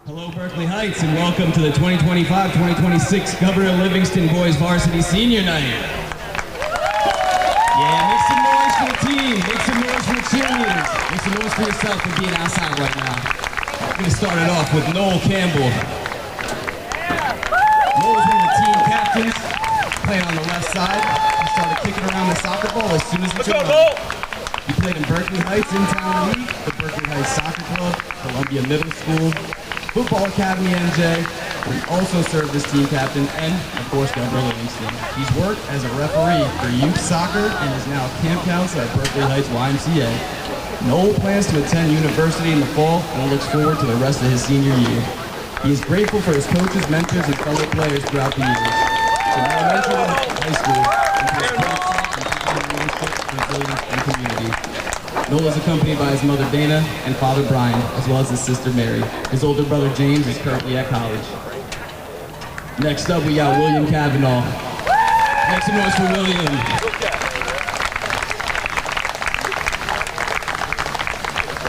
Hello, Berkeley Heights, and welcome to the 2025-2026 Governor Livingston Boys Varsity Senior Night. Yeah, make some noise for the team. Make some noise for the cheerleaders. Make some noise for yourself for being outside right now. I'm going to start it off with Noel Campbell. Noel is one of the team captains, playing on the left side. He started kicking around the soccer ball as soon as he took off. He played in Berkeley Heights in-town league, the Berkeley Heights Soccer Club, Columbia Middle School, Football Academy NJ. He also served as team captain and, of course, Governor Livingston. He's worked as a referee for youth soccer and is now camp counselor at Berkeley Heights YMCA. Noel plans to attend university in the fall and looks forward to the rest of his senior year. He is grateful for his coaches, mentors, and fellow players throughout the years. From elementary to high school, into his resilience and community. Noel is accompanied by his mother Dana and father Brian, as well as his sister Mary. His older brother James is currently at college. Next up, we got William Cavanaugh. Make some noise for William.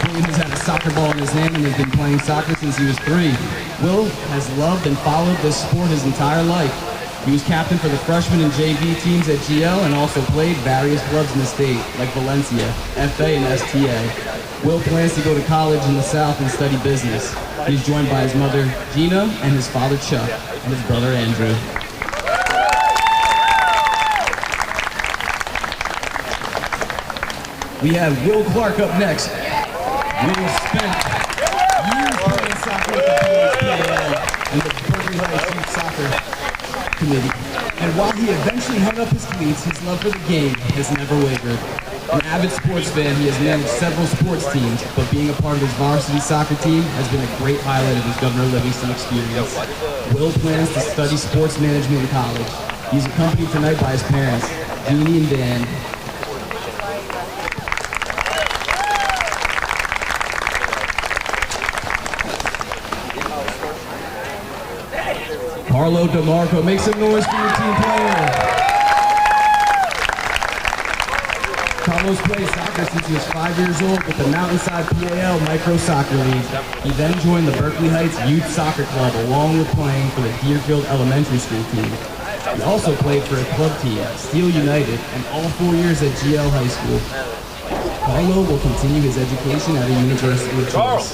William has had a soccer ball in his hand and has been playing soccer since he was 3. Will has loved and followed this sport his entire life. He was captain for the freshman and JV teams at GL and also played various clubs in the state, like Valencia, FA, and STA. Will plans to go to college in the South and study business. He's joined by his mother, Gina, and his father, Chuck, and his brother, Andrew. We have Will Clark up next. Will spent years playing soccer with the PAL and the Berkeley Heights Youth Soccer Committee. And while he eventually hung up his cleats, his love for the game has never wavered. An avid sports fan, he has managed several sports teams, but being a part of his varsity soccer team has been a great highlight of his Governor Livingston experience. Will plans to study sports management in college. He's accompanied tonight by his parents, Jeannie and Dan. Carlo DeMarco, make some noise for your team player. Carlos played soccer since he was 5 years old with the Mountainside PAL Micro Soccer League. He then joined the Berkeley Heights Youth Soccer Club along with playing for the Deerfield Elementary School team. He also played for a club team, Steel United, and all 4 years at GL High School. Carlo will continue his education at a university of choice.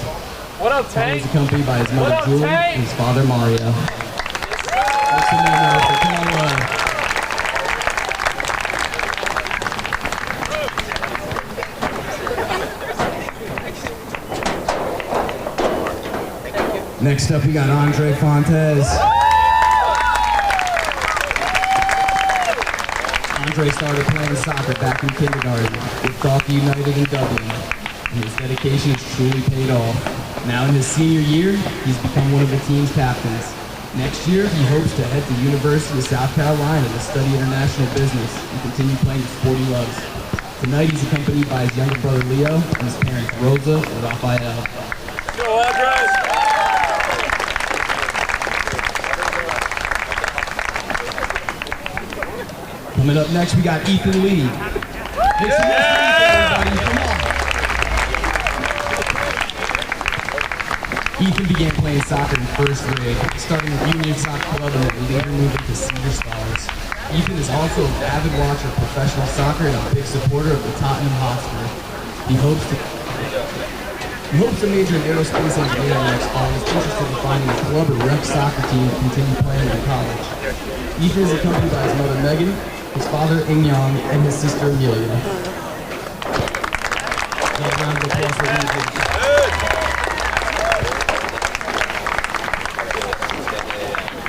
What up, Tank? He is accompanied by his mother Julie and his father Mario. Next up, we got Andre Fontes. Andre started playing soccer back in kindergarten with Coffee United in Dublin, and his dedication has truly paid off. Now in his senior year, he's become one of the team's captains. Next year, he hopes to head to the University of South Carolina to study international business and continue playing the sport he loves. Tonight, he's accompanied by his younger brother Leo and his parents Rosa and Raphael. Go, Andres! Coming up next, we got Ethan Lee. Make some noise for Ethan, everybody. Come on. Ethan began playing soccer in first grade, starting with Union Soccer Club and then later moving to Cedar Stars. Ethan is also an avid watcher of professional soccer and a big supporter of the Tottenham Hotspur. He hopes to major in aerospace engineering next fall and is interested in finding a club or rec soccer team to continue playing in college. Ethan is accompanied by his mother Megan, his father Ingyong, and his sister Amelia. Another round of applause for Ethan.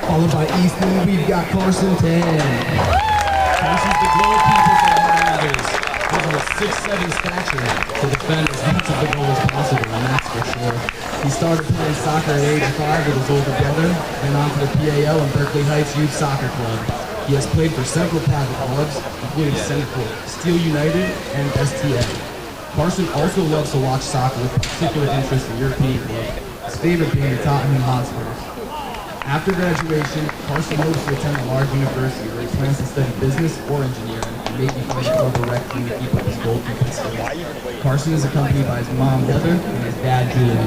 Followed by Easton, we've got Carson Tan. Carson's the goalkeeper for the Highlanders. He's a 6'7" stature to defend as much of the goal as possible, and that's for sure. He started playing soccer at age 5 with his older brother, and on to the PAL and Berkeley Heights Youth Soccer Club. He has played for several private clubs, including Centerport, Steel United, and STA. Carson also loves to watch soccer with particular interest in European clubs, his favorite being the Tottenham Hotspur. After graduation, Carson hopes to attend a large university where he plans to study business or engineering and maybe find a club or rec team to keep up his goalkeeping skills. Carson is accompanied by his mom, Heather, and his dad, Julian.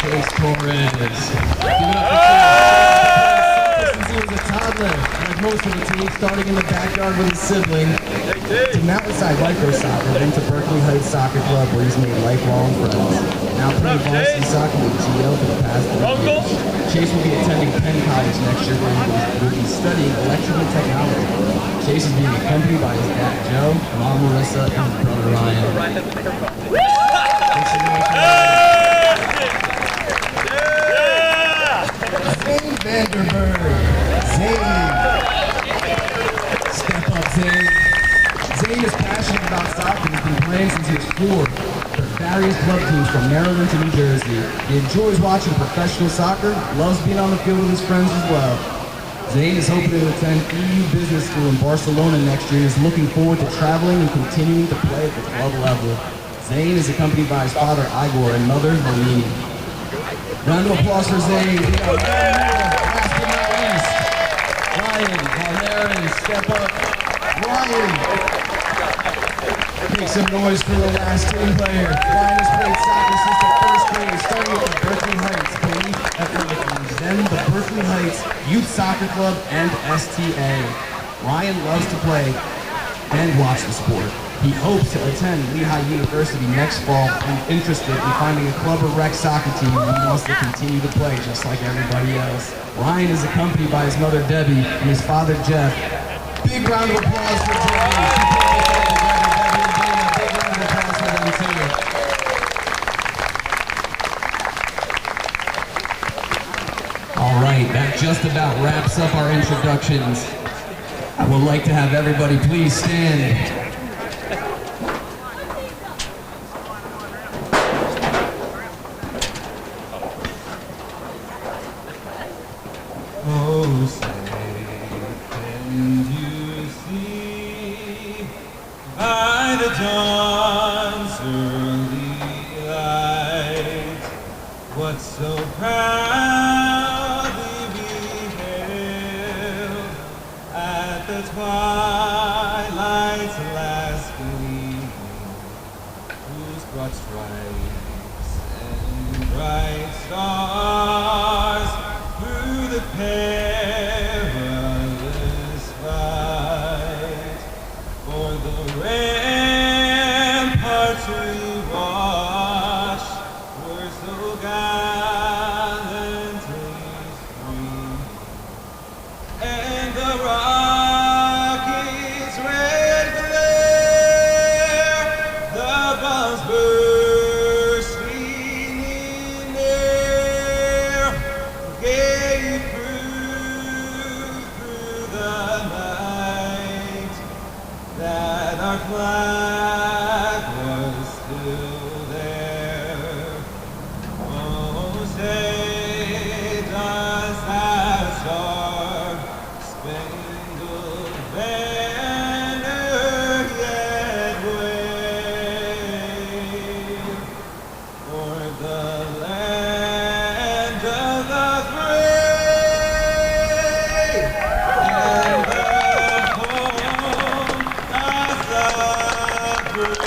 Chase Torres. Give it up for Chase. Since he was a toddler, like most of the team, starting in the backyard with his sibling, to Mountainside Micro Soccer, then to Berkeley Heights Soccer Club, where he's made lifelong friends. Now playing varsity soccer with GL for the past 3 years. Chase will be attending Penn College next year, where he will be studying electrical technology. Chase is being accompanied by his dad Joe, mom Marissa, and his brother Ryan. Zane Vanderberg. Zane. Step up, Zane. Zane is passionate about soccer and has been playing since he was 4 for various club teams from Maryland to New Jersey. He enjoys watching professional soccer, loves being on the field with his friends as well. Zane is hoping to attend EU Business School in Barcelona next year and is looking forward to traveling and continuing to play at the club level. Zane is accompanied by his father Igor and mother Malini. Round of applause for Zane. We got last but not least, Ryan Valerian, step up. Ryan. Make some noise for the last team player. Ryan has played soccer since the first grade, starting with the Berkeley Heights Police Athletic League, then the Berkeley Heights Youth Soccer Club and STA. Ryan loves to play and watch the sport. He hopes to attend Lehigh University next fall and interested in finding a club or rec soccer team where he wants to continue to play just like everybody else. Ryan is accompanied by his mother Debbie and his father Jeff. Big round of applause for Debbie. All right, that just about wraps up our introductions. I would like to have everybody please stand. Oh, say, can you see by the dawn's early light what so proudly we hailed at the twilight's last gleam, whose broad stripes and bright stars through the perilous fight for the ramparts we watched were so gallantly streamed, and the Rockies' red glare, the bombs bursting in air, gave through the night that our flag was still there. Oh, say does that star-spangled banner yet wave for the land of the brave and the home of the brave.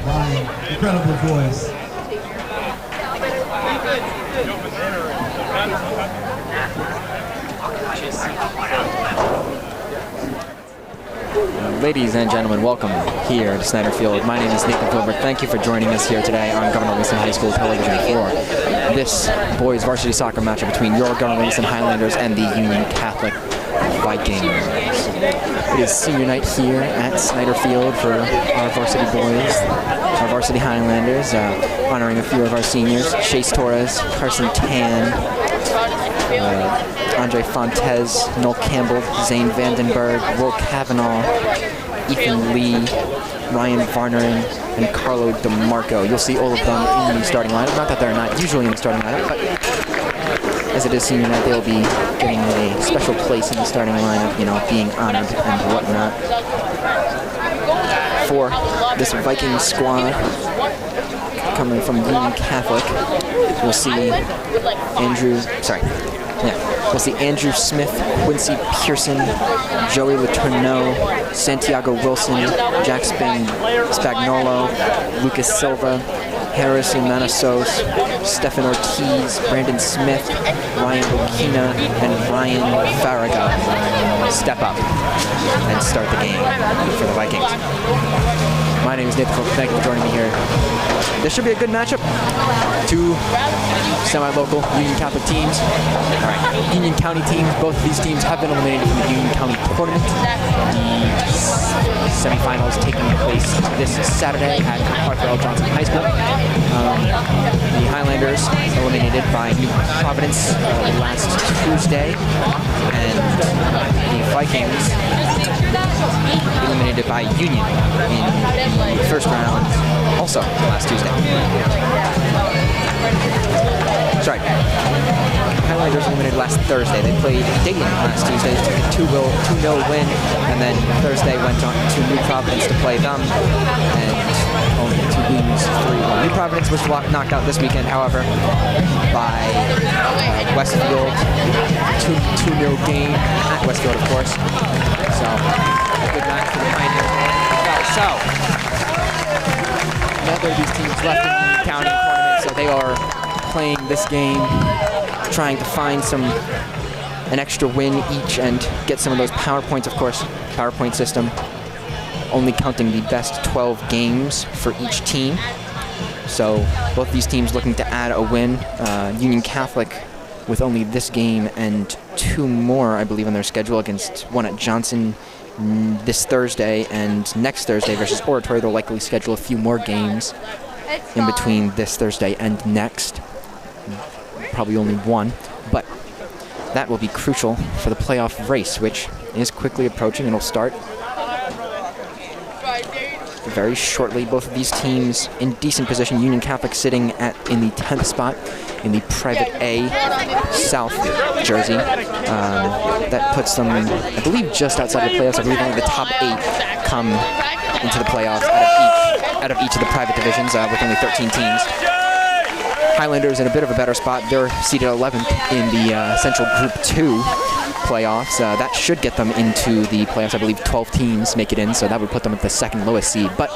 Ryan, incredible voice. Ladies and gentlemen, welcome here to Snyder Field. My name is Nathan Filbert. Thank you for joining us here today on Governor Livingston High School television for this boys varsity soccer matchup between your Governor Livingston Highlanders and the Union Catholic Vikings. It is senior night here at Snyder Field for our varsity boys, our varsity Highlanders, honoring a few of our seniors: Chase Torres, Carson Tan, Andre Fontes, Noel Campbell, Zane Vandenberg, Will Cavanaugh, Ethan Lee, Ryan Varnering, and Carlo DeMarco. You'll see all of them in the starting lineup. Not that they're not usually in the starting lineup, but as it is senior night, they'll be getting a special place in the starting lineup, you know, being honored and whatnot. For this Viking squad coming from Union Catholic, we'll see Yeah. We'll see Andrew Smith, Quincy Pearson, Joey Letourneau, Santiago Wilson, Jack Spagnolo, Lucas Silva, Harrison Manasos, Stefan Ortiz, Brandon Smith, Ryan Okina, and Ryan Farragut step up and start the game for the Vikings. My name is Nathan Fulton. Thank you for joining me here. This should be a good matchup. Two semi-local Union Catholic teams. All right, Union County teams. Both of these teams have been eliminated from the Union County tournament. The semifinals taking place this Saturday at Arthur L. Johnson High School. The Highlanders eliminated by New Providence last Tuesday, and the Vikings eliminated by Union in the first round, also last Tuesday. Sorry. Highlanders eliminated last Thursday. They played Dayton last Tuesday, took a 2-0 win, and then Thursday went on to New Providence to play them, and only 2 wins, 3-1. New Providence was knocked out this weekend, however, by Westfield. 2-0 game at Westfield, of course. So, a good match for the Pioneers. So, neither of these teams left in the county tournament, so they are playing this game, trying to find an extra win each and get some of those power points. Of course, PowerPoint system only counting the best 12 games for each team. So both these teams looking to add a win. Union Catholic with only this game and 2 more, I believe, on their schedule, against one at Johnson this Thursday and next Thursday versus Oratory. They'll likely schedule a few more games in between this Thursday and next. Probably only 1, but that will be crucial for the playoff race, which is quickly approaching and will start very shortly. Both of these teams in decent position. Union Catholic sitting in the 10th spot in the Private A South Jersey. That puts them, I believe, just outside the playoffs. I believe only the top 8 come into the playoffs out of each of the private divisions, with only 13 teams. Highlanders in a bit of a better spot. They're seeded 11th in the Central Group 2 playoffs. That should get them into the playoffs. I believe 12 teams make it in, so that would put them at the 2nd lowest seed. But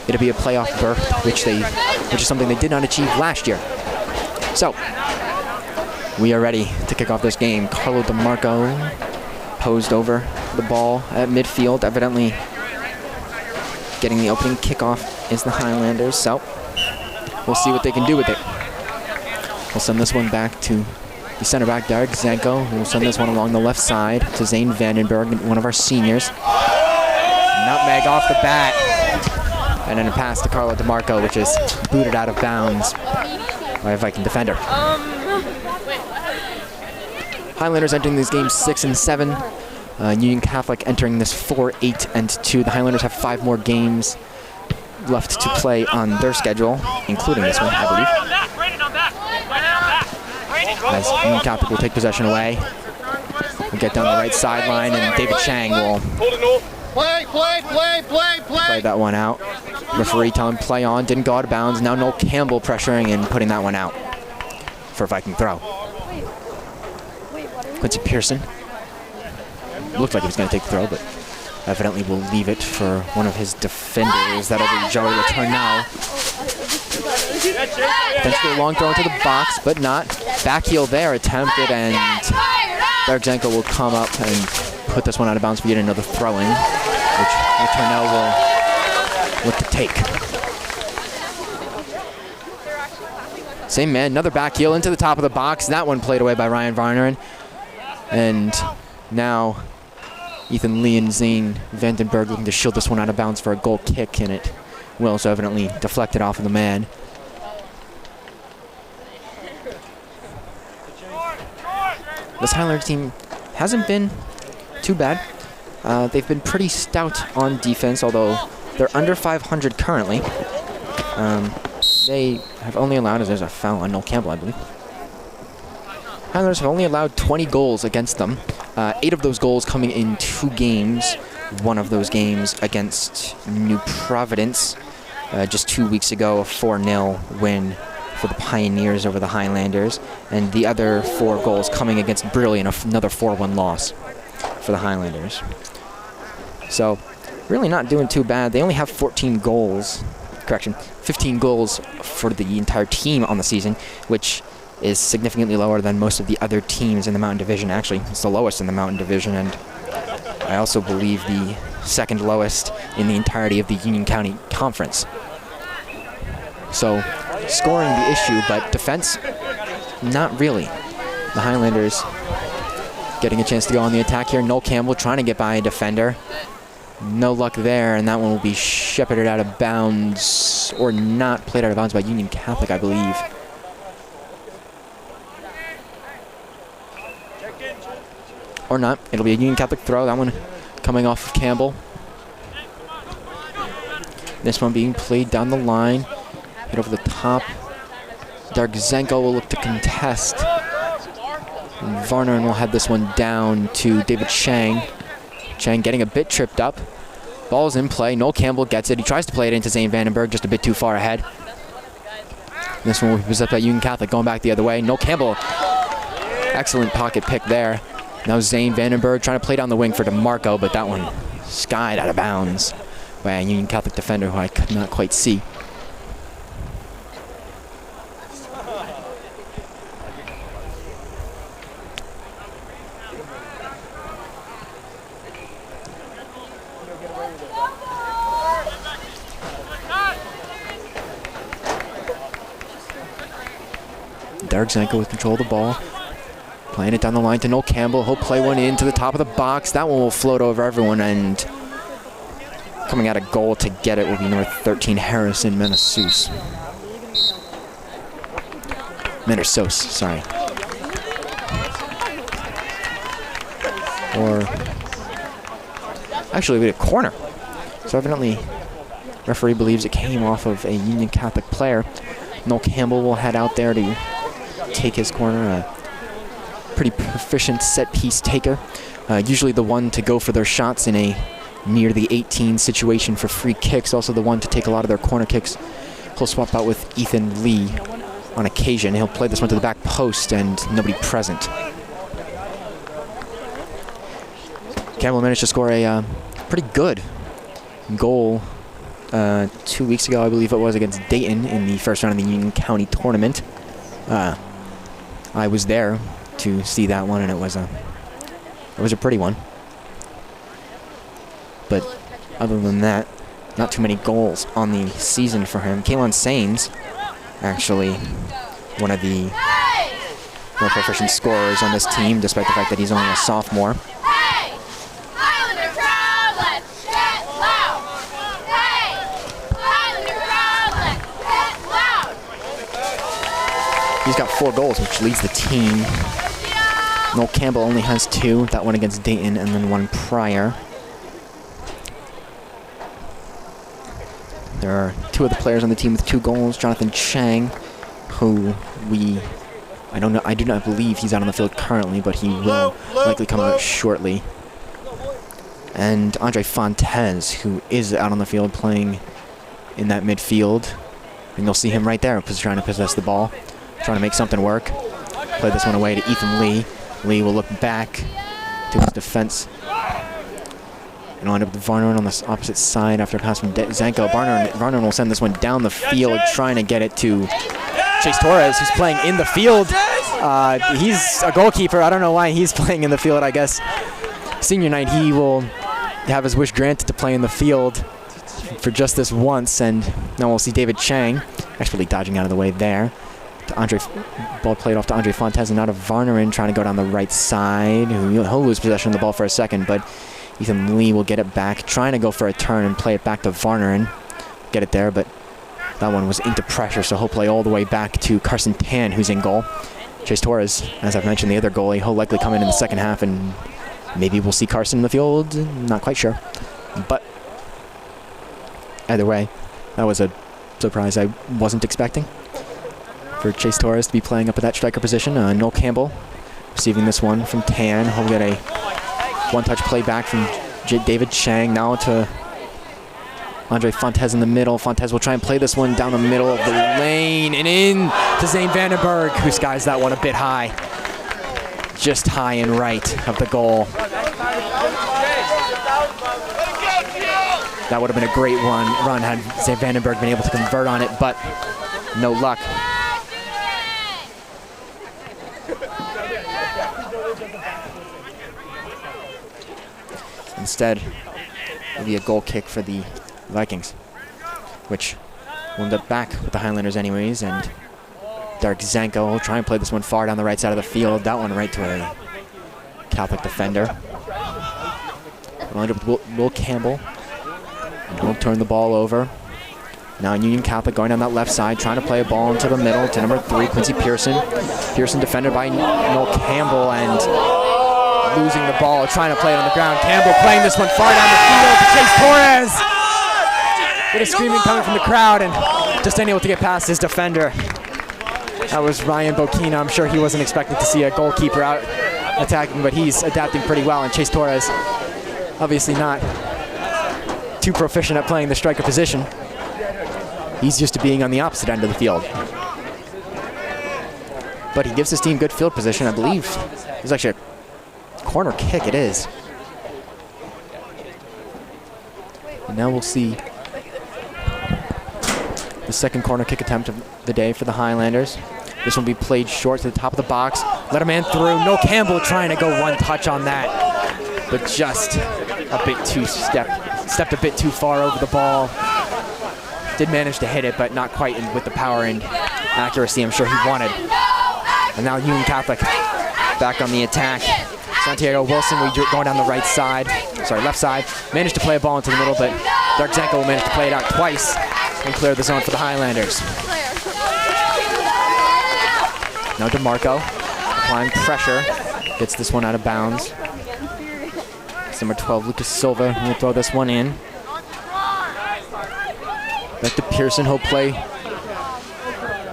it'll be a playoff berth, which is something they did not achieve last year. So we are ready to kick off this game. Carlo DeMarco posed over the ball at midfield, evidently getting the opening kickoff is the Highlanders. So we'll see what they can do with it. We'll send this one back to the center back, Derek Zanko, who will send this one along the left side to Zane Vandenberg, one of our seniors. Nutmeg off the bat. And then a pass to Carlo DeMarco, which is booted out of bounds by a Viking defender. Highlanders entering these games 6-7. Union Catholic entering this 4-8-2. The Highlanders have 5 more games left to play on their schedule, including this one, I believe. As Union Catholic will take possession away. We'll get down the right sideline, and David Chang will play that one out. Referee telling him play on, didn't go out of bounds. Now Noel Campbell pressuring and putting that one out for a Viking throw. Quincy Pearson looked like he was going to take the throw, but evidently will leave it for one of his defenders. That'll be Joey Letourneau. Potentially a long throw into the box, but not. Back heel there attempted, and Derek Zenko will come up and put this one out of bounds for yet another throw-in, which Letourneau will look to take. Same man, another back heel into the top of the box. That one played away by Ryan Varneren. And now Ethan Lee and Zane Vandenberg looking to shield this one out of bounds for a goal kick, and it will, so evidently deflected off of the man. This Highlander team hasn't been too bad. They've been pretty stout on defense, although they're under 500 currently. They have only allowed, as there's a foul on Noel Campbell, I believe. Highlanders have only allowed 20 goals against them. 8 of those goals coming in 2 games. One of those games against New Providence just 2 weeks ago, a 4-0 win for the Pioneers over the Highlanders, and the other 4 goals coming against Brilliant, another 4-1 loss for the Highlanders. So really not doing too bad. They only have 15 goals for the entire team on the season, which is significantly lower than most of the other teams in the Mountain Division. Actually, it's the lowest in the Mountain Division, and I also believe the second lowest in the entirety of the Union County Conference. So, scoring the issue, but defense, not really. The Highlanders getting a chance to go on the attack here. Noel Campbell trying to get by a defender. No luck there, and that one will be shepherded out of bounds, or not played out of bounds by Union Catholic, I believe. Or not. It'll be a Union Catholic throw. That one coming off of Campbell. This one being played down the line. Hit over the top. Darkzenko will look to contest. And Varner will head this one down to David Chang. Chang getting a bit tripped up. Ball's in play. Noel Campbell gets it. He tries to play it into Zane Vandenberg, just a bit too far ahead. This one will be possessed by Union Catholic, going back the other way. Noel Campbell, excellent pocket pick there. Now Zane Vandenberg trying to play down the wing for DeMarco, but that one skied out of bounds by a Union Catholic defender who I could not quite see. Darkzenko with control of the ball. Playing it down the line to Noel Campbell. He'll play one into the top of the box. That one will float over everyone, and coming out of goal to get it will be number 13, Harrison Menesos. Sorry. Or actually, we had a corner. So evidently, referee believes it came off of a Union Catholic player. Noel Campbell will head out there to take his corner. A pretty proficient set-piece taker. Usually the one to go for their shots in a near the 18 situation for free kicks. Also the one to take a lot of their corner kicks. He'll swap out with Ethan Lee on occasion. He'll play this one to the back post and nobody present. Campbell managed to score a pretty good goal 2 weeks ago, I believe it was, against Dayton in the first round of the Union County tournament. I was there to see that one, and it was a pretty one. But other than that, not too many goals on the season for him. Kalen Sains, actually, one of the more proficient scorers on this team, despite the fact that he's only a sophomore. He's got 4 goals, which leads the team. Noel Campbell only has 2. That one against Dayton and then one prior. There are 2 of the players on the team with 2 goals. Jonathan Chang, who I do not believe he's out on the field currently, but he will likely come out shortly. And Andre Fontes, who is out on the field playing in that midfield. And you'll see him right there, trying to possess the ball. Trying to make something work. Play this one away to Ethan Lee. Lee will look back to his defense. And will end up with Varner on the opposite side after a pass from Zenko. Varner will send this one down the field, trying to get it to Chase Torres, who's playing in the field. He's a goalkeeper. I don't know why he's playing in the field, I guess. Senior night, he will have his wish granted to play in the field for just this once. And now we'll see David Chang actually dodging out of the way there. Ball played off to Andre Fontes and out of Varnerin, trying to go down the right side. He'll lose possession of the ball for a second, but Ethan Lee will get it back, trying to go for a turn and play it back to Varnerin. Get it there, but that one was into pressure, so he'll play all the way back to Carson Tan, who's in goal. Chase Torres, as I've mentioned, the other goalie, he'll likely come in the second half, and maybe we'll see Carson in the field. Not quite sure. But either way, that was a surprise I wasn't expecting. For Chase Torres to be playing up at that striker position. Noel Campbell receiving this one from Tan. He'll get a one-touch play back from David Chang. Now to Andre Fontes in the middle. Fontes will try and play this one down the middle of the lane and in to Zane Vandenberg, who skies that one a bit high. Just high and right of the goal. That would have been a great run had Zane Vandenberg been able to convert on it, but no luck. Instead, it'll be a goal kick for the Vikings, which will end up back with the Highlanders anyways, and Derek Zanko will try and play this one far down the right side of the field. That one right to a Catholic defender. We'll end up with Will Campbell. He'll turn the ball over. Now Union Catholic going down that left side, trying to play a ball into the middle to number 3, Quincy Pearson. Pearson defended by Noel Campbell and losing the ball, trying to play it on the ground. Campbell playing this one far down the field to Chase Torres. Bit of screaming coming from the crowd and just unable to get past his defender. That was Ryan Bokina. I'm sure he wasn't expecting to see a goalkeeper out attacking, but he's adapting pretty well. And Chase Torres, obviously not too proficient at playing the striker position. He's used to being on the opposite end of the field. But he gives his team good field position, I believe. It's actually a corner kick, it is. And now we'll see the second corner kick attempt of the day for the Highlanders. This one will be played short to the top of the box. Let a man through. Noel Campbell trying to go one touch on that, but just a bit too stepped a bit too far over the ball. Did manage to hit it, but not quite with the power and accuracy I'm sure he wanted. And now Union Catholic back on the attack. Santiago Wilson going down the left side. Managed to play a ball into the middle, but Derek Zanko will manage to play it out twice and clear the zone for the Highlanders. Now DeMarco applying pressure, gets this one out of bounds. It's number 12, Lucas Silva, will throw this one in. Back to Pearson, he'll play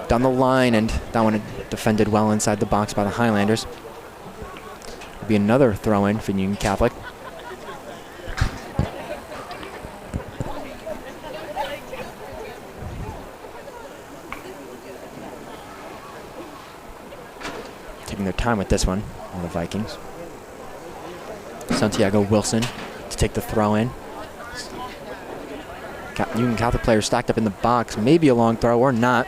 down the line, and that one defended well inside the box by the Highlanders. It'll be another throw-in for Union Catholic. Taking their time with this one, on the Vikings. Santiago Wilson to take the throw-in. Union Catholic players stacked up in the box, maybe a long throw or not.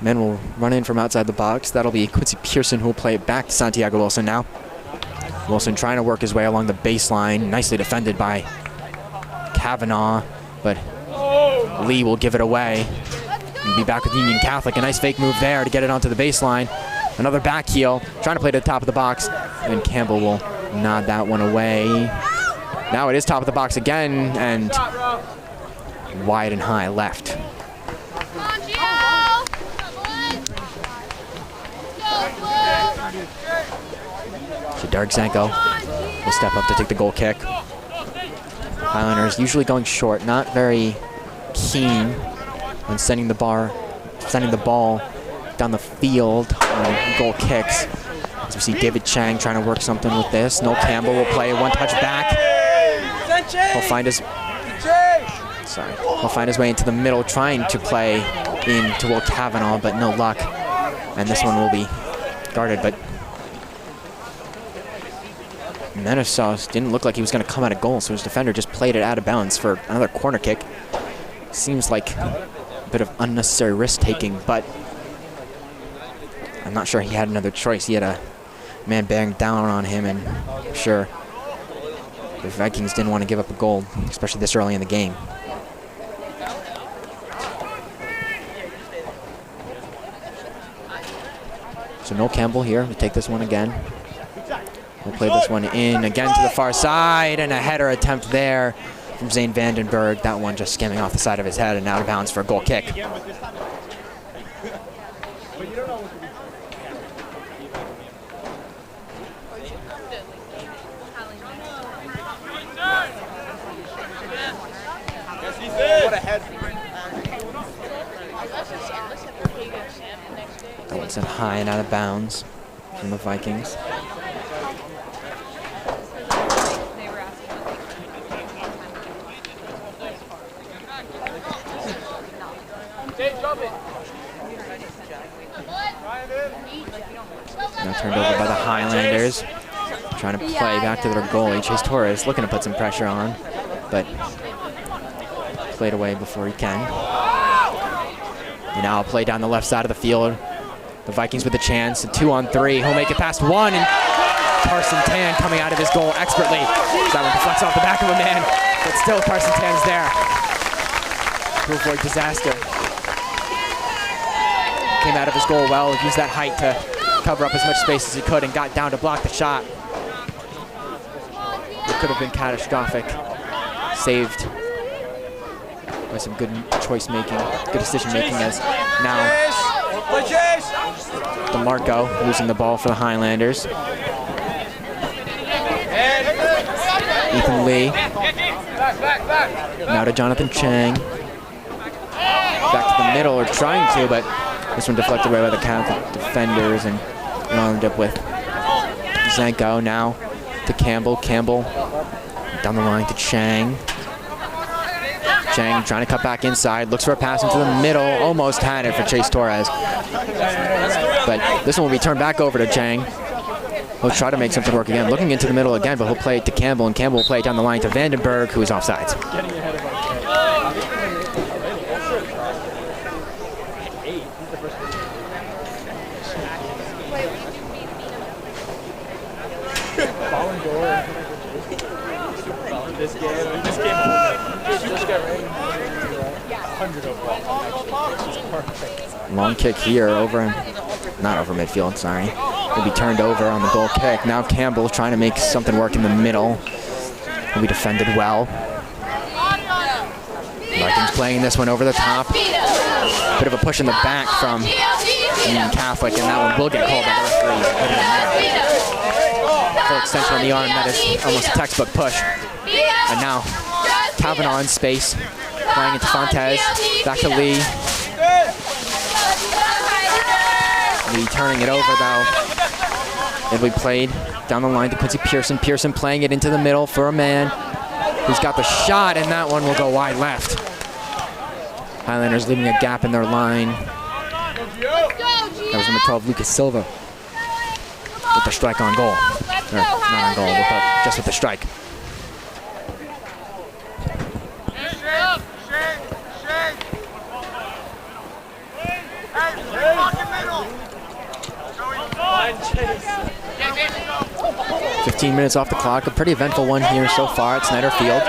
Men will run in from outside the box. That'll be Quincy Pearson who will play it back to Santiago Wilson now. Wilson trying to work his way along the baseline, nicely defended by Kavanaugh, but Lee will give it away. He'll be back with Union Catholic. A nice fake move there to get it onto the baseline. Another back heel, trying to play to the top of the box, and Campbell will nod that one away. Now it is top of the box again, and wide and high left. So Derek Zanko will step up to take the goal kick. Highlanders usually going short, not very keen on sending the ball down the field on goal kicks. As we see David Chang trying to work something with this. Noel Campbell will play one touch back. He'll find his way into the middle, trying to play into Will Kavanaugh, but no luck. And this one will be guarded, but Menesos didn't look like he was going to come out of goal, so his defender just played it out of bounds for another corner kick. Seems like a bit of unnecessary risk-taking, but I'm not sure he had another choice. He had a man bearing down on him, and I'm sure the Vikings didn't want to give up a goal, especially this early in the game. So Noel Campbell here to take this one again. We'll play this one in again to the far side, and a header attempt there from Zane Vandenberg. That one just skimming off the side of his head and out of bounds for a goal kick. That one sent high and out of bounds from the Vikings. Now turned over by the Highlanders. Trying to play back to their goalie. Chase Torres looking to put some pressure on, but played away before he can. And now a play down the left side of the field. The Vikings with a chance. A 2-on-3. He'll make it past one, and Carson Tan coming out of his goal expertly. That one deflects off the back of a man, but still Carson Tan's there to avoid disaster. Came out of his goal well, used that height to cover up as much space as he could and got down to block the shot. It could have been catastrophic. Saved by some good choice making, good decision making, as now DeMarco losing the ball for the Highlanders. Ethan Lee. Now to Jonathan Chang. Back to the middle, or trying to, but this one deflected away by the Catholic defenders, and wound up with Zanko. Now to Campbell. Campbell down the line to Chang. Chang trying to cut back inside, looks for a pass into the middle, almost had it for Chase Torres. But this one will be turned back over to Chang. He'll try to make something work again, looking into the middle again, but he'll play it to Campbell, and Campbell will play it down the line to Vandenberg, who is offsides. 100 overall. Long kick here not over midfield, sorry. Will be turned over on the goal kick. Now Campbell trying to make something work in the middle. Will be defended well. Vikings playing this one over the top. Bit of a push in the back from Union Catholic, and that one will get called by the referee. Full extension on the arm, that is almost a textbook push. And now Kavanaugh in space, playing into Fontes, back to Lee. Lee turning it over though. It'll be played down the line to Quincy Pearson. Pearson playing it into the middle for a man who's got the shot, and that one will go wide left. Highlanders leaving a gap in their line. That was number 12, Lucas Silva, with the strike on goal. Or not on goal, but just with the strike. Chase. 15 minutes off the clock. A pretty eventful one here so far at Snyder Field.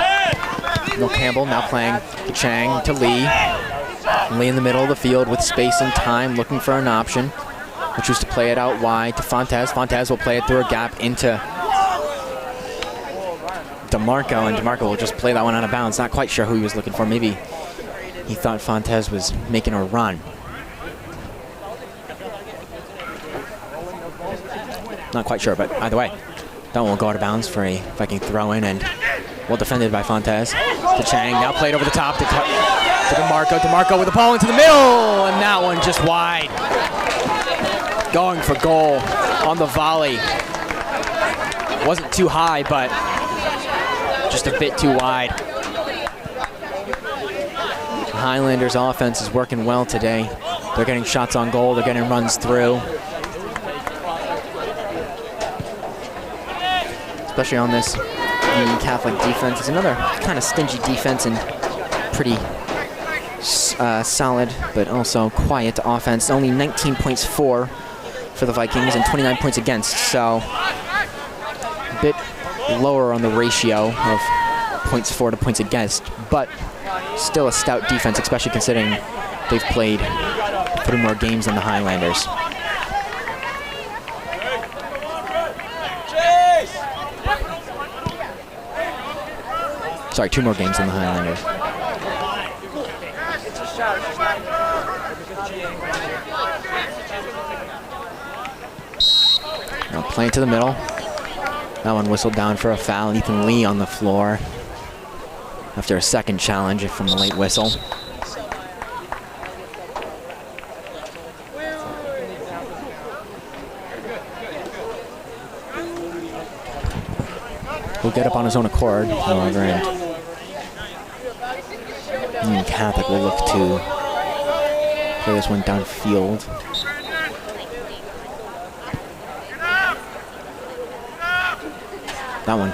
No Campbell now playing to Chang, to Lee. Lee in the middle of the field with space and time, looking for an option, which was to play it out wide to Fontes. Fontes will play it through a gap into DeMarco, and DeMarco will just play that one out of bounds. Not quite sure who he was looking for. Maybe he thought Fontes was making a run. Not quite sure, but either way, that one will go out of bounds for a Viking throw in, and well defended by Fontes. To Chang, now played over the top to DeMarco. DeMarco with the ball into the middle, and that one just wide. Going for goal on the volley. Wasn't too high, but just a bit too wide. The Highlanders offense is working well today. They're getting shots on goal, they're getting runs through. Especially on this Union Catholic defense. It's another kind of stingy defense and pretty solid, but also quiet offense. Only 19 points for the Vikings and 29 points against, so a bit lower on the ratio of points for to points against, but still a stout defense, especially considering they've played 3 more games than the Highlanders. Sorry, 2 more games than the Highlanders. Now playing to the middle. That one whistled down for a foul. Ethan Lee on the floor after a second challenge from the late whistle. Will get up on his own accord, however, and Union Catholic will look to Play this one downfield. That one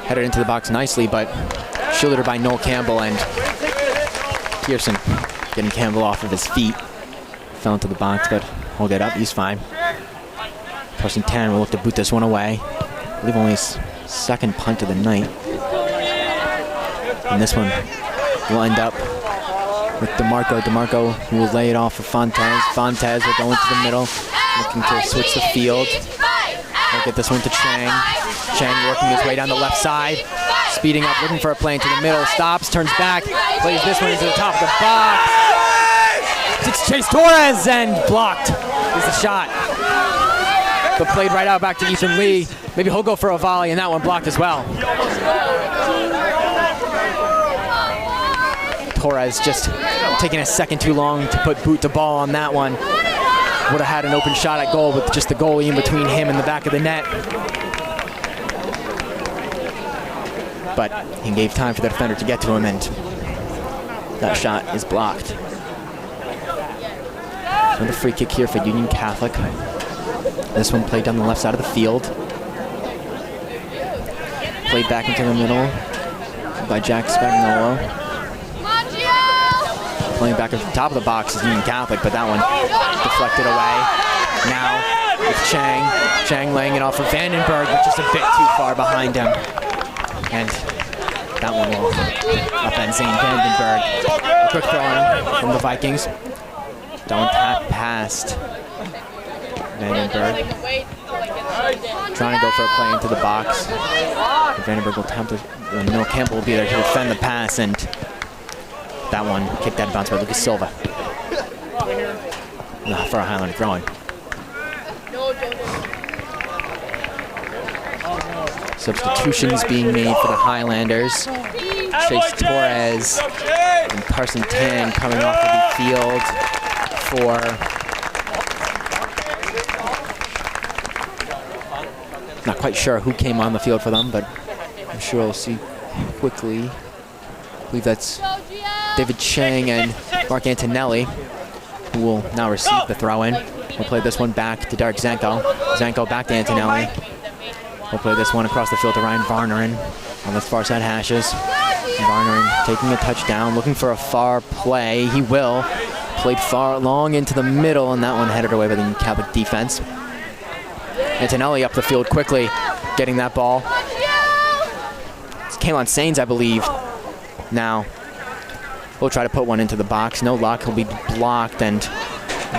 headed into the box nicely, but shielded by Noel Campbell, and Pearson getting Campbell off of his feet. Fell into the box, but will get up. He's fine. Carson Tan will look to boot this one away. I believe only his second punt of the night. And this one will end up with DeMarco. DeMarco will lay it off for Fontes. Fontes will go into the middle, looking to switch the field. He'll get this one to Chang. Chang working his way down the left side, speeding up, looking for a play into the middle. Stops, turns back, plays this one into the top of the box. It's Chase Torres, and blocked is the shot. But played right out back to Ethan Lee. Maybe he'll go for a volley, and that one blocked as well. Torres just taking a second too long to put boot to ball on that one. Would have had an open shot at goal with just the goalie in between him and the back of the net. But he gave time for the defender to get to him, and that shot is blocked. Another free kick here for Union Catholic. This one played down the left side of the field. Played back into the middle by Jack Spagnolo. Playing back at the top of the box is Union Catholic, but that one deflected away. Now with Chang. Chang laying it off for Vandenberg, but just a bit too far behind him. And that one will upend Zane Vandenberg. A quick throw in from the Vikings. Don't tap past Vandenberg. Trying to go for a play into the box. Vandenberg will attempt to, Noel Campbell will be there to defend the pass, and that one kicked out of bounds by Lucas Silva. For a Highlander throw-in. Substitutions being made for the Highlanders. Chase Torres and Carson Tan coming off of the field for not quite sure who came on the field for them, but I'm sure we'll see quickly. I believe that's David Chang and Mark Antonelli, who will now receive the throw-in. We'll play this one back to Derek Zanko. Zanko back to Antonelli. We'll play this one across the field to Ryan Varneren on the far side hashes. Varneren taking a touchdown, looking for a far play. He will. Played far long into the middle, and that one headed away by the Catholic defense. Antonelli up the field quickly, getting that ball. It's Kalon Sains, I believe. Now, we'll try to put one into the box. No luck. He'll be blocked and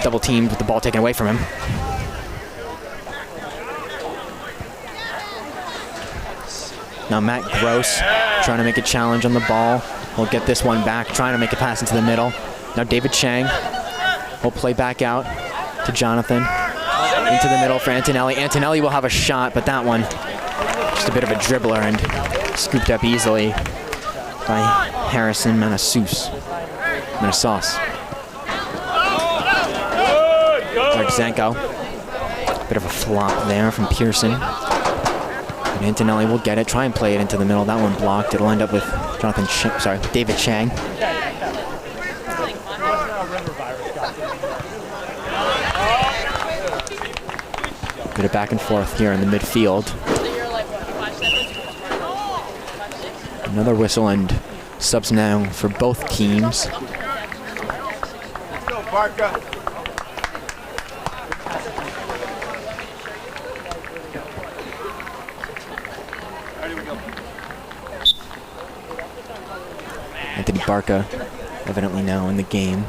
double teamed with the ball taken away from him. Now Matt Gross trying to make a challenge on the ball. He'll get this one back, trying to make a pass into the middle. Now David Chang will play back out to Jonathan. Into the middle for Antonelli. Antonelli will have a shot, but that one just a bit of a dribbler and scooped up easily by Harrison Manassos. Derek Zanko. Bit of a flop there from Pearson. And Antonelli will get it, try and play it into the middle. That one blocked. It'll end up with David Chang. Get it back and forth here in the midfield. Another whistle and subs now for both teams. Anthony Barca evidently now in the game.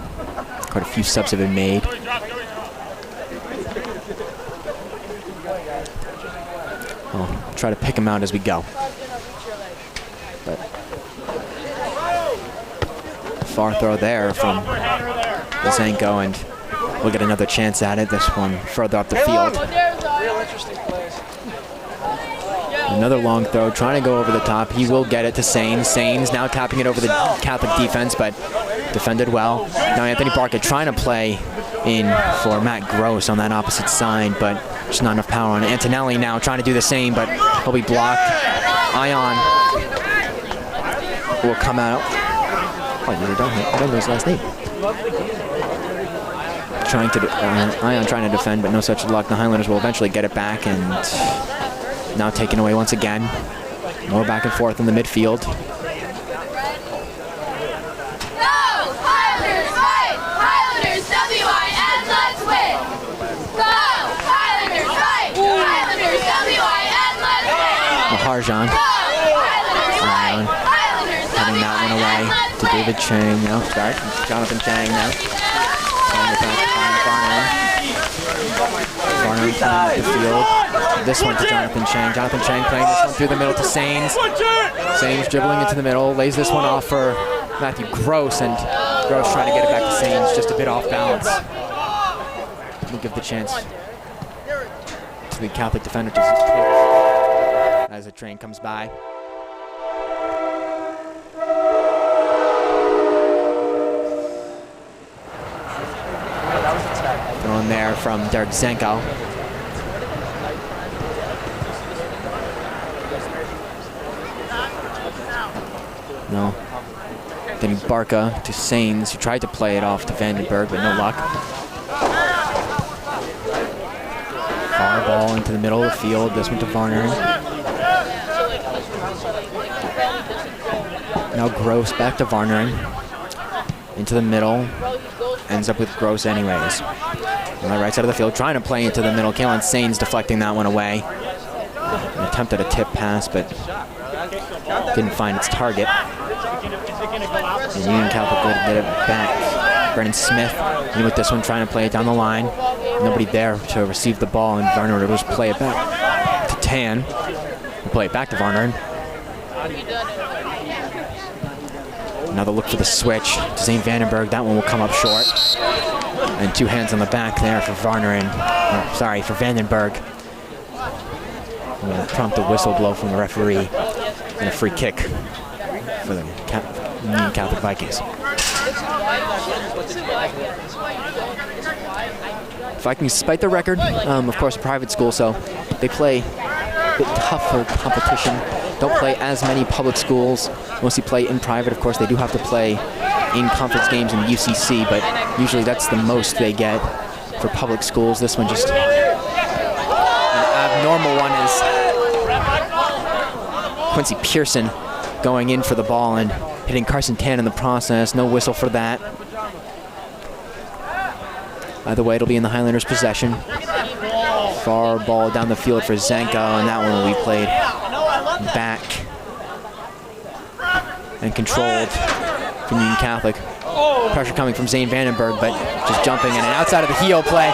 Quite a few subs have been made. I'll try to pick him out as we go. But far throw there from Zanko, and we'll get another chance at it. This one further up the field. Another long throw, trying to go over the top. He will get it to Sains. Sains now tapping it over the Catholic defense, but defended well. Now Anthony Barca trying to play in for Matt Gross on that opposite side, but just not enough power on it. Antonelli now trying to do the same, but he'll be blocked. Ion will come out. Oh, I don't know his last name. trying to Ion trying to defend, but no such luck. The Highlanders will eventually get it back, and now taken away once again. More back and forth in the midfield. Go! Highlanders fight! Highlanders W-I-N, let's win! Go! Highlanders fight! Highlanders W-I-N, let's win! Maharjan. Go! Highlanders fight! Highlanders Heading that one away W-I-N, let's to win! David Chang now. Sorry, Jonathan Chang now. Playing it back to Varner. Varner playing the field. This one to Jonathan Chang. Jonathan Chang playing this one through the middle to Sains. Sains dribbling into the middle, lays this one off for Matthew Gross, and Gross trying to get it back to Sains, just a bit off balance. We'll give the chance to the Catholic defender to as the train comes by. Thrown there from Derek Zenko. No. Then Barca to Sains, who tried to play it off to Vandenberg, but no luck. Far ball into the middle of the field. This one to Varner. Now Gross back to Varner. Into the middle. Ends up with Gross anyways. On the right side of the field, trying to play into the middle. Kalen Sains deflecting that one away. An attempt at a tip pass, but didn't find its target. And Union Catholic would get it back. Brennan Smith in with this one, trying to play it down the line. Nobody there to receive the ball, and Varner will just play it back to Tan. We'll play it back to Varner. Another look for the switch to Zane Vandenberg. That one will come up short. And two hands on the back there for Varner and, for Vandenberg. Will prompt a whistle blow from the referee and a free kick for the Union Catholic Vikings. Vikings, despite the record, of course, a private school, so they play a bit tougher competition. Don't play as many public schools. Mostly play in private. Of course, they do have to play in conference games in the UCC, but usually that's the most they get for public schools. This one just an abnormal one is Quincy Pearson going in for the ball and hitting Carson Tan in the process. No whistle for that. Either way, it'll be in the Highlanders' possession. Far ball down the field for Zenko, and that one will be played back and controlled from Union Catholic. Pressure coming from Zane Vandenberg, but just jumping in and outside of the heel play.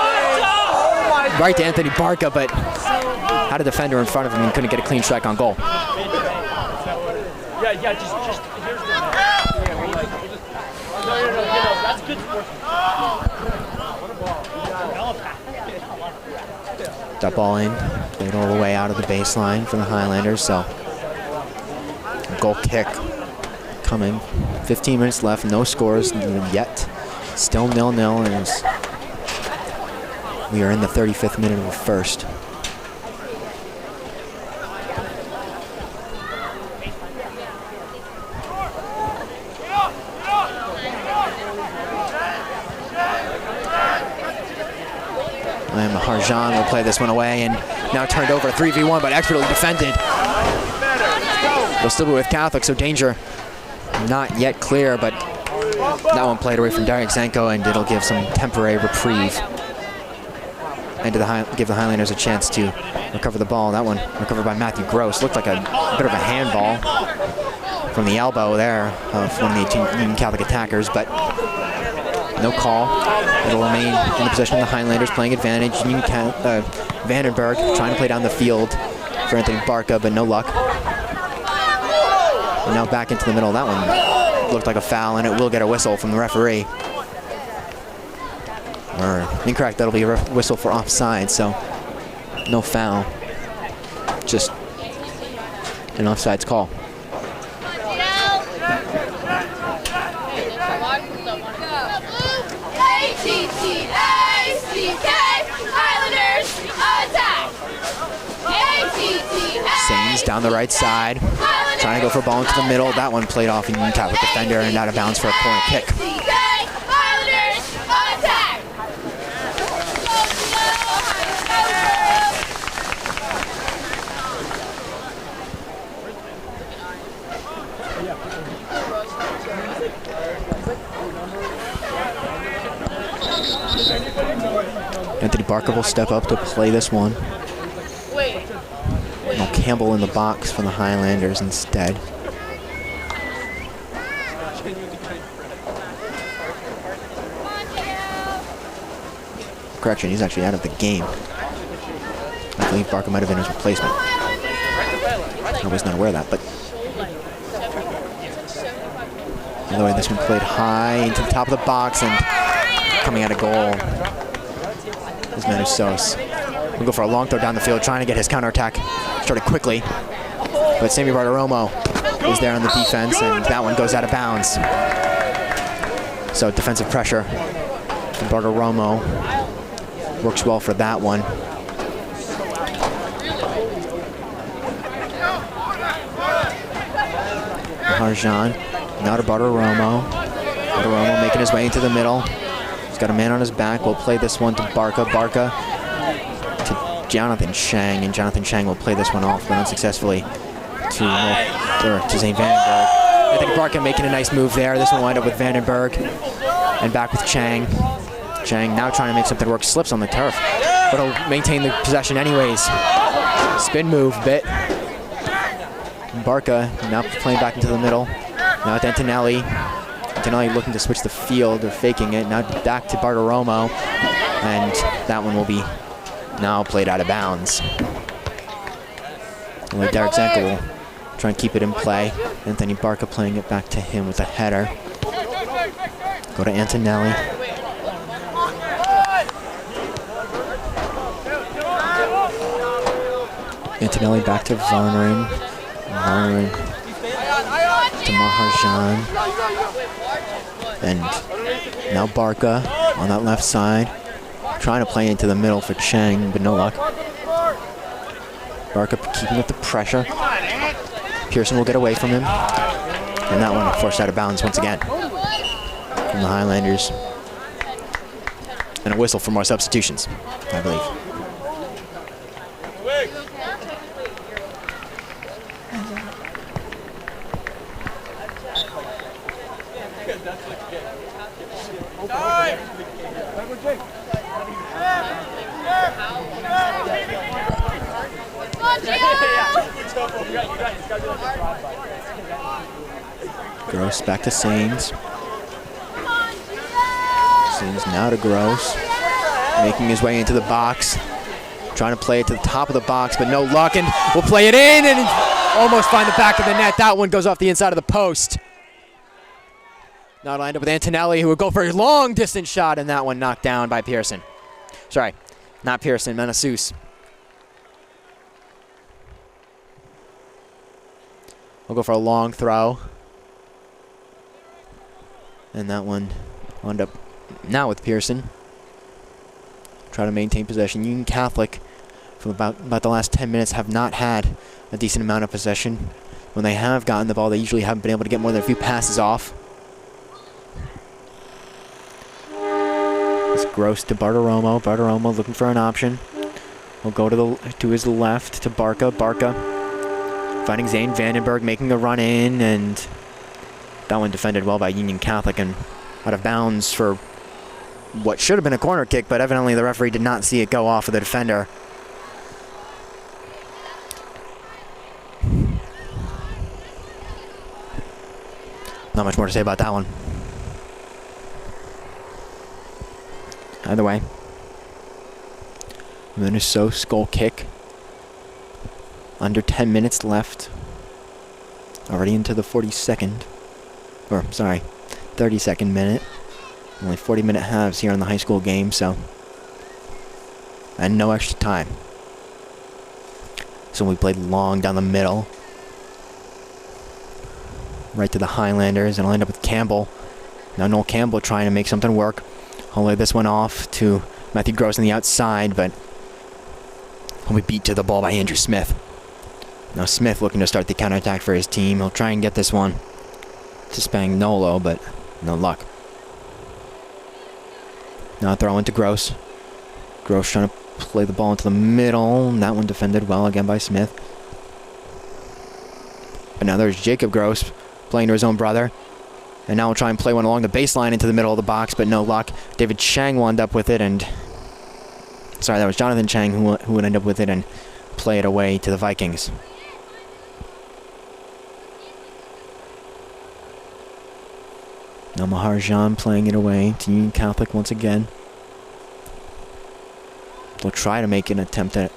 Right to Anthony Barca, but had a defender in front of him and couldn't get a clean strike on goal. Just here's the no, that's good sportsmanship. That ball in, played all the way out of the baseline for the Highlanders, so goal kick coming. 15 minutes left, no scores yet. Still 0-0, and we are in the 35th minute of the first. And Maharjan will play this one away, and now turned over 3v1, but expertly defended. They'll still be with Catholic, so danger not yet clear, but that one played away from Derek Zenko, and it'll give some temporary reprieve and to give the Highlanders a chance to recover the ball. That one recovered by Matthew Gross. Looked like a bit of a handball from the elbow there of one of the Union Catholic attackers, but no call. It'll remain in the possession of the Highlanders, playing advantage. Vandenberg trying to play down the field for Anthony Barca, but no luck. And now back into the middle. That one looked like a foul, and it will get a whistle from the referee. Or incorrect, that'll be a whistle for offside, so no foul. Just an offsides call. Sains down the right side, trying to go for a ball into the middle. That one played off a Union Catholic defender and out of bounds for a corner kick. Anthony Barker will step up to play this one. No Campbell in the box for the Highlanders instead. Correction, he's actually out of the game. I believe Barker might have been his replacement. I was not aware of that, but by the way, this one played high into the top of the box and coming out of goal is Manusos. We'll go for a long throw down the field, trying to get his counterattack started quickly. But Sammy Bartiromo is there on the defense, and that one goes out of bounds. So defensive pressure from Bartiromo works well for that one. Harjan, now to Bartiromo. Bartiromo making his way into the middle. He's got a man on his back. We'll play this one to Barca. Barca to Jonathan Chang, and Jonathan Chang will play this one off, but unsuccessfully to Zane Vandenberg. I think Barca making a nice move there. This one will wind up with Vandenberg, and back with Chang. Chang now trying to make something work, slips on the turf, but he'll maintain the possession anyways. Spin move bit. Barca now playing back into the middle. Now with Antonelli. Antonelli looking to switch the field, or faking it. Now back to Bartiromo, and that one will be now played out of bounds. Only Derek Zanka will try and keep it in play. Anthony Barca playing it back to him with a header. Go to Antonelli. Antonelli back to Varnering. Varnering to Maharjan. And now Barca on that left side. Trying to play into the middle for Chang, but no luck. Barca keeping up the pressure. Pearson will get away from him. And that one forced out of bounds once again from the Highlanders. And a whistle for more substitutions, I believe. Gross back to Sains. Sains now to Gross. Making his way into the box. Trying to play it to the top of the box, but no luck, and we'll play it in and almost find the back of the net. That one goes off the inside of the post. Now it'll end up with Antonelli, who will go for a long distance shot, and that one knocked down by Pearson. Sorry, not Pearson, Manasus. We'll go for a long throw. And that one will end up now with Pearson. Try to maintain possession. Union Catholic, for about the last 10 minutes, have not had a decent amount of possession. When they have gotten the ball, they usually haven't been able to get more than a few passes off. It's Gross to Bartiromo. Bartiromo looking for an option. We'll go to his left to Barca. Barca finding Zane Vandenberg, making the run in, and that one defended well by Union Catholic and out of bounds for what should have been a corner kick, but evidently the referee did not see it go off of the defender. Not much more to say about that one. Either way, Manusos goal kick. Under 10 minutes left. Already into the 42nd. Or, sorry, 32nd minute. Only 40-minute halves here in the high school game, so. And no extra time. So we played long down the middle. Right to the Highlanders, and I'll end up with Campbell. Now Noel Campbell trying to make something work. I'll lay this one off to Matthew Gross on the outside, but he'll be beat to the ball by Andrew Smith. Now Smith looking to start the counterattack for his team. He'll try and get this one to Spagnolo, but no luck. Now throw into Gross. Gross trying to play the ball into the middle. And that one defended well again by Smith. But now there's Jacob Gross playing to his own brother. And now we'll try and play one along the baseline into the middle of the box, but no luck. David Chang will end up with it, and... Sorry, that was Jonathan Chang who would end up with it and play it away to the Vikings. Now Maharjan playing it away to Union Catholic once again. They'll try to make an attempt at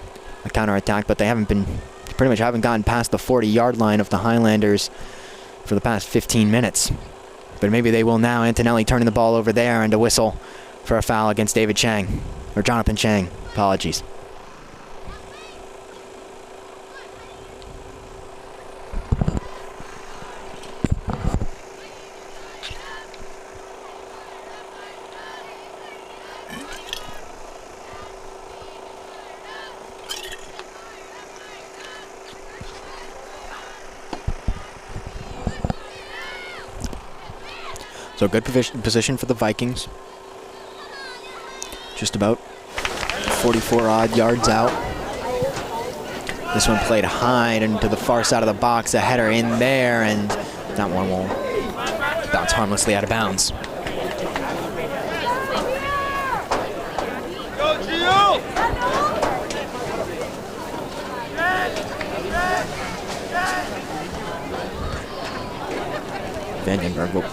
a counterattack, but they pretty much haven't gotten past the 40-yard line of the Highlanders for the past 15 minutes. But maybe they will now. Antonelli turning the ball over there, and a whistle for a foul against David Chang. Or Jonathan Chang. Apologies. So good position for the Vikings. Just about 44-odd yards out. This one played high and to the far side of the box. A header in there, and that one will bounce harmlessly out of bounds. Vandenberg will...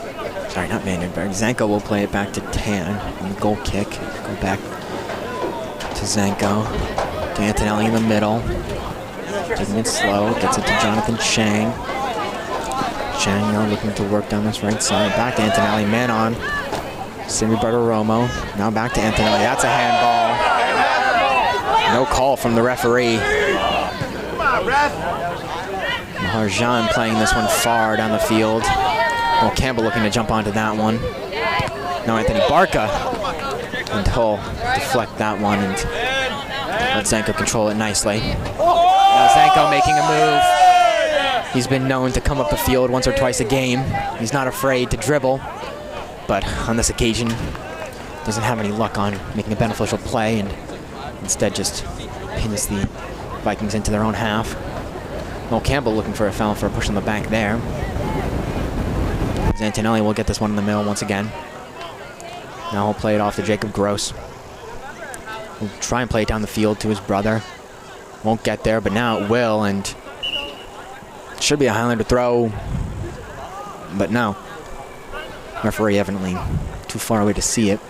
Sorry, not Vandenberg. Zanko will play it back to Tan. And the goal kick. Go back to Zanko. To Antonelli in the middle. Taking it slow. Gets it to Jonathan Chang. Chang now looking to work down this right side. Back to Antonelli. Man on. Simi Bartolomo. Now back to Antonelli. That's a handball. No call from the referee. Maharjan playing this one far down the field. Well, Campbell looking to jump onto that one. Now Anthony Barca. And he'll deflect that one and let Zanko control it nicely. Now Zanko making a move. He's been known to come up the field once or twice a game. He's not afraid to dribble. But on this occasion, doesn't have any luck on making a beneficial play and instead just pins the Vikings into their own half. Well, Campbell looking for a foul for a push on the back there. Antonelli will get this one in the middle once again. Now he'll play it off to Jacob Gross. He'll try and play it down the field to his brother. Won't get there, but now it will, and it should be a Highlander throw. But no. Referee evidently too far away to see it.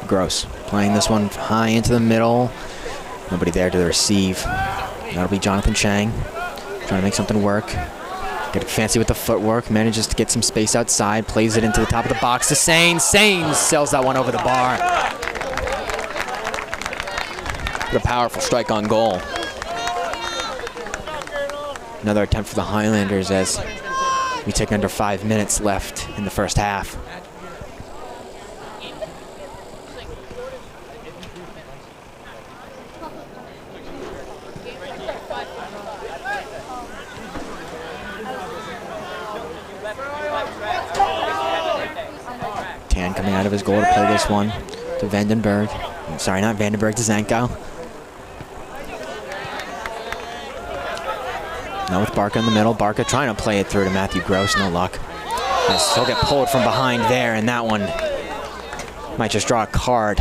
Gross playing this one high into the middle. Nobody there to receive. That'll be Jonathan Chang trying to make something work. Get fancy with the footwork. Manages to get some space outside. Plays it into the top of the box to Sains. Sains sells that one over the bar. What a powerful strike on goal. Another attempt for the Highlanders as we take under 5 minutes left in the first half. Tan coming out of his goal to play this one to Vandenberg. Sorry, not Vandenberg, to Zanko. Now with Barca in the middle. Barca trying to play it through to Matthew Gross. No luck. He'll get pulled from behind there, and that one might just draw a card.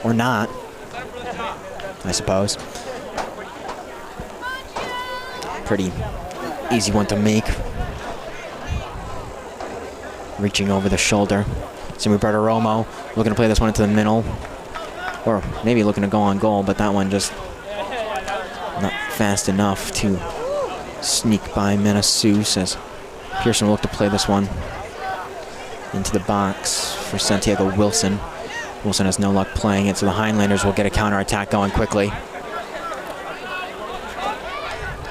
Or not, I suppose. Pretty easy one to make. Reaching over the shoulder. Simi Bartolomo looking to play this one into the middle. Or maybe looking to go on goal, but that one just not fast enough to sneak by Menasus as Pearson will look to play this one into the box for Santiago Wilson. Wilson has no luck playing it, so the Highlanders will get a counterattack going quickly.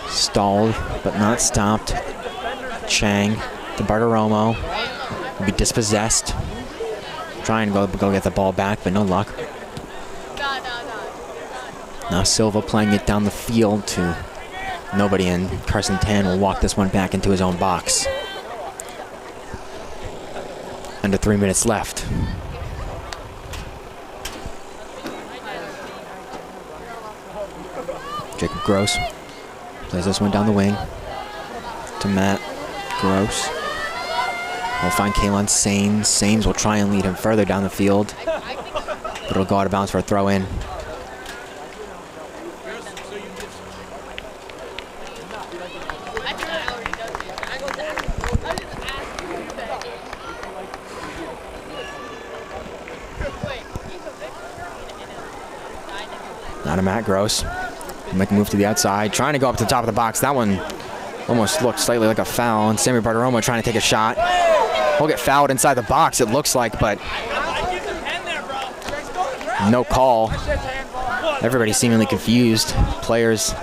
Stalled, but not stopped. Chang to Bartolomo. Will be dispossessed. Trying to go get the ball back, but no luck. Now Now Silva playing it down the field to nobody, and Carson Tan will walk this one back into his own box. Under 3 minutes left. Jacob Gross plays this one down the wing to Matt Gross. We'll find Kalen Sains. Sains will try and lead him further down the field, but it'll go out of bounds for a throw in. Now to Matt Gross. He'll make a move to the outside, trying to go up to the top of the box. That one almost looked slightly like a foul, and Sammy Bartiromo trying to take a shot. He'll get fouled inside the box, it looks like, but no call. Everybody seemingly confused, players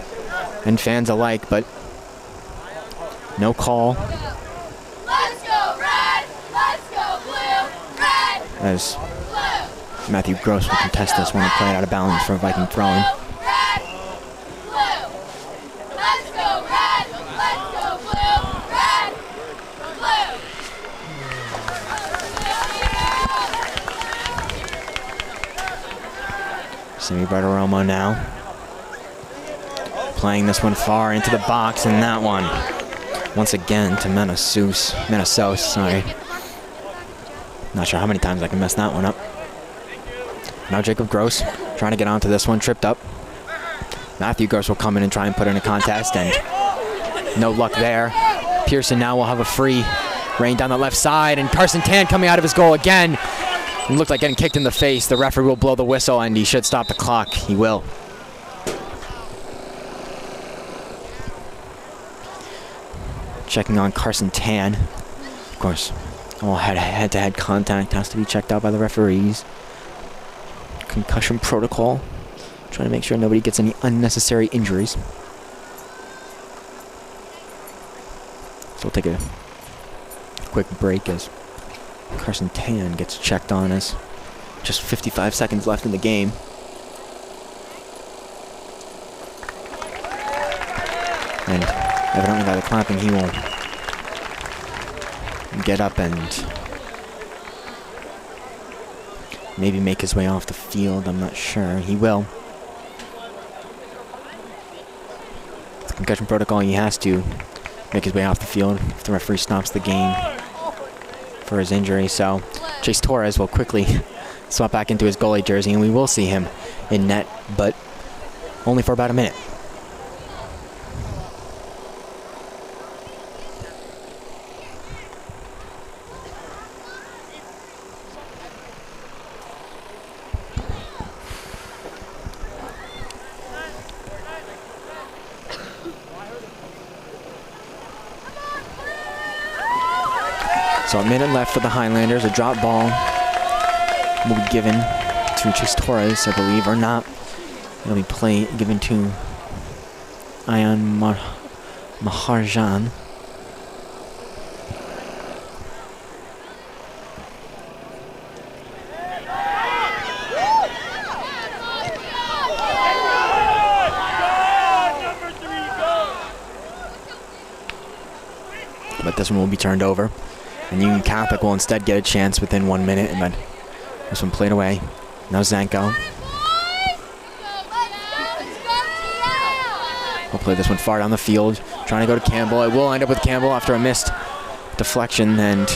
and fans alike, but no call. Let's go red! Let's go blue! Red! As Matthew Gross will contest this one and play it out of bounds for a Viking throw-in. Red! Blue! Let's go red! Let's go blue! Red! Blue! Sammy Bartiromo now playing this one far into the box, and that one once again to Menasos, sorry. Not sure how many times I can mess that one up. Now Jacob Gross trying to get onto this one, tripped up. Matthew Gross will come in and try and put in a contest, and no luck there. Pearson now will have a free rein down the left side, and Carson Tan coming out of his goal again. It looked like getting kicked in the face. The referee will blow the whistle, and he should stop the clock. He will. Checking on Carson Tan. Of course, all head-to-head contact has to be checked out by the referees. Concussion protocol. Trying to make sure nobody gets any unnecessary injuries. So we'll take a quick break as Carson Tan gets checked on, as just 55 seconds left in the game. And evidently by the clapping, he will get up and maybe make his way off the field. I'm not sure. He will. The concussion protocol, he has to make his way off the field if the referee stops the game for his injury. So Chase Torres will quickly swap back into his goalie jersey, and we will see him in net, but only for about a minute. So a minute left for the Highlanders. A drop ball will be given to Chase Torres, I believe, or not. It'll be given to Ayan Maharjan. But this one will be turned over. And Union Catholic will instead get a chance within 1 minute, and then this one played away. Now Zanko. We'll play this one far down the field, trying to go to Campbell. It will end up with Campbell after a missed deflection, and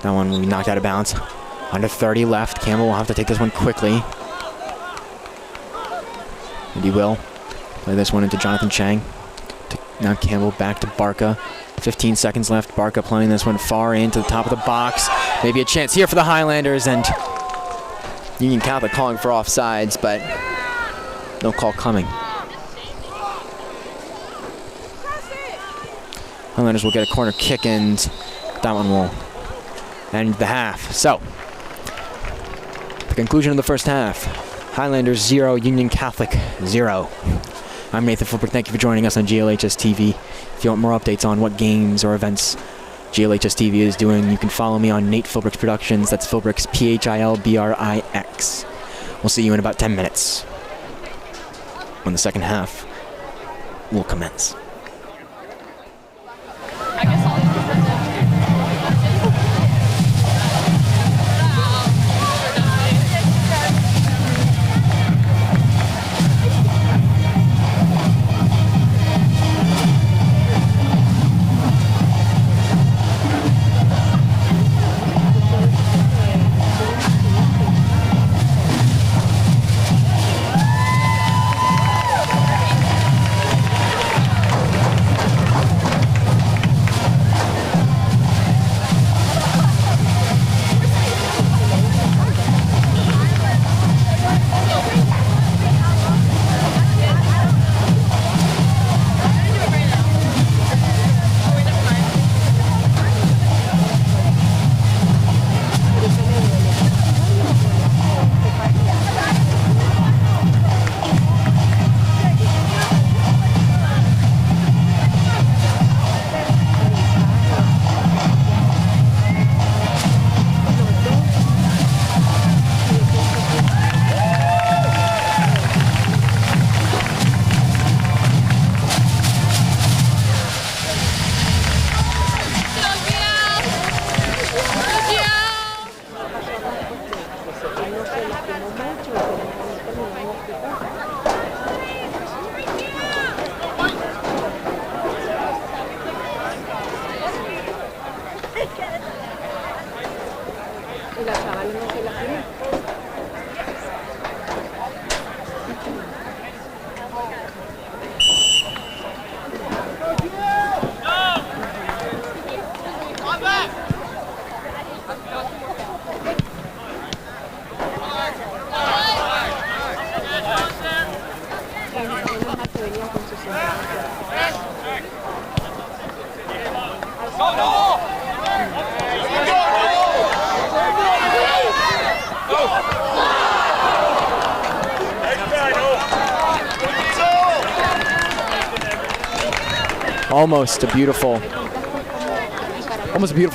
that one will be knocked out of bounds. Under 30 left. Campbell will have to take this one quickly. And he will play this one into Jonathan Chang. Now Campbell back to Barca. 15 seconds left. Barca playing this one far into the top of the box. Maybe a chance here for the Highlanders, and Union Catholic calling for offsides, but no call coming. Highlanders will get a corner kick, and that one will end the half. So, the conclusion of the first half. Highlanders 0, Union Catholic 0. I'm Nathan Philbrick. Thank you for joining us on GLHS TV. If you want more updates on what games or events GLHS TV is doing, you can follow me on Nate Philbrick's Productions. That's Philbrick's Philbrix. We'll see you in about 10 minutes. when the second half will commence. Almost a beautiful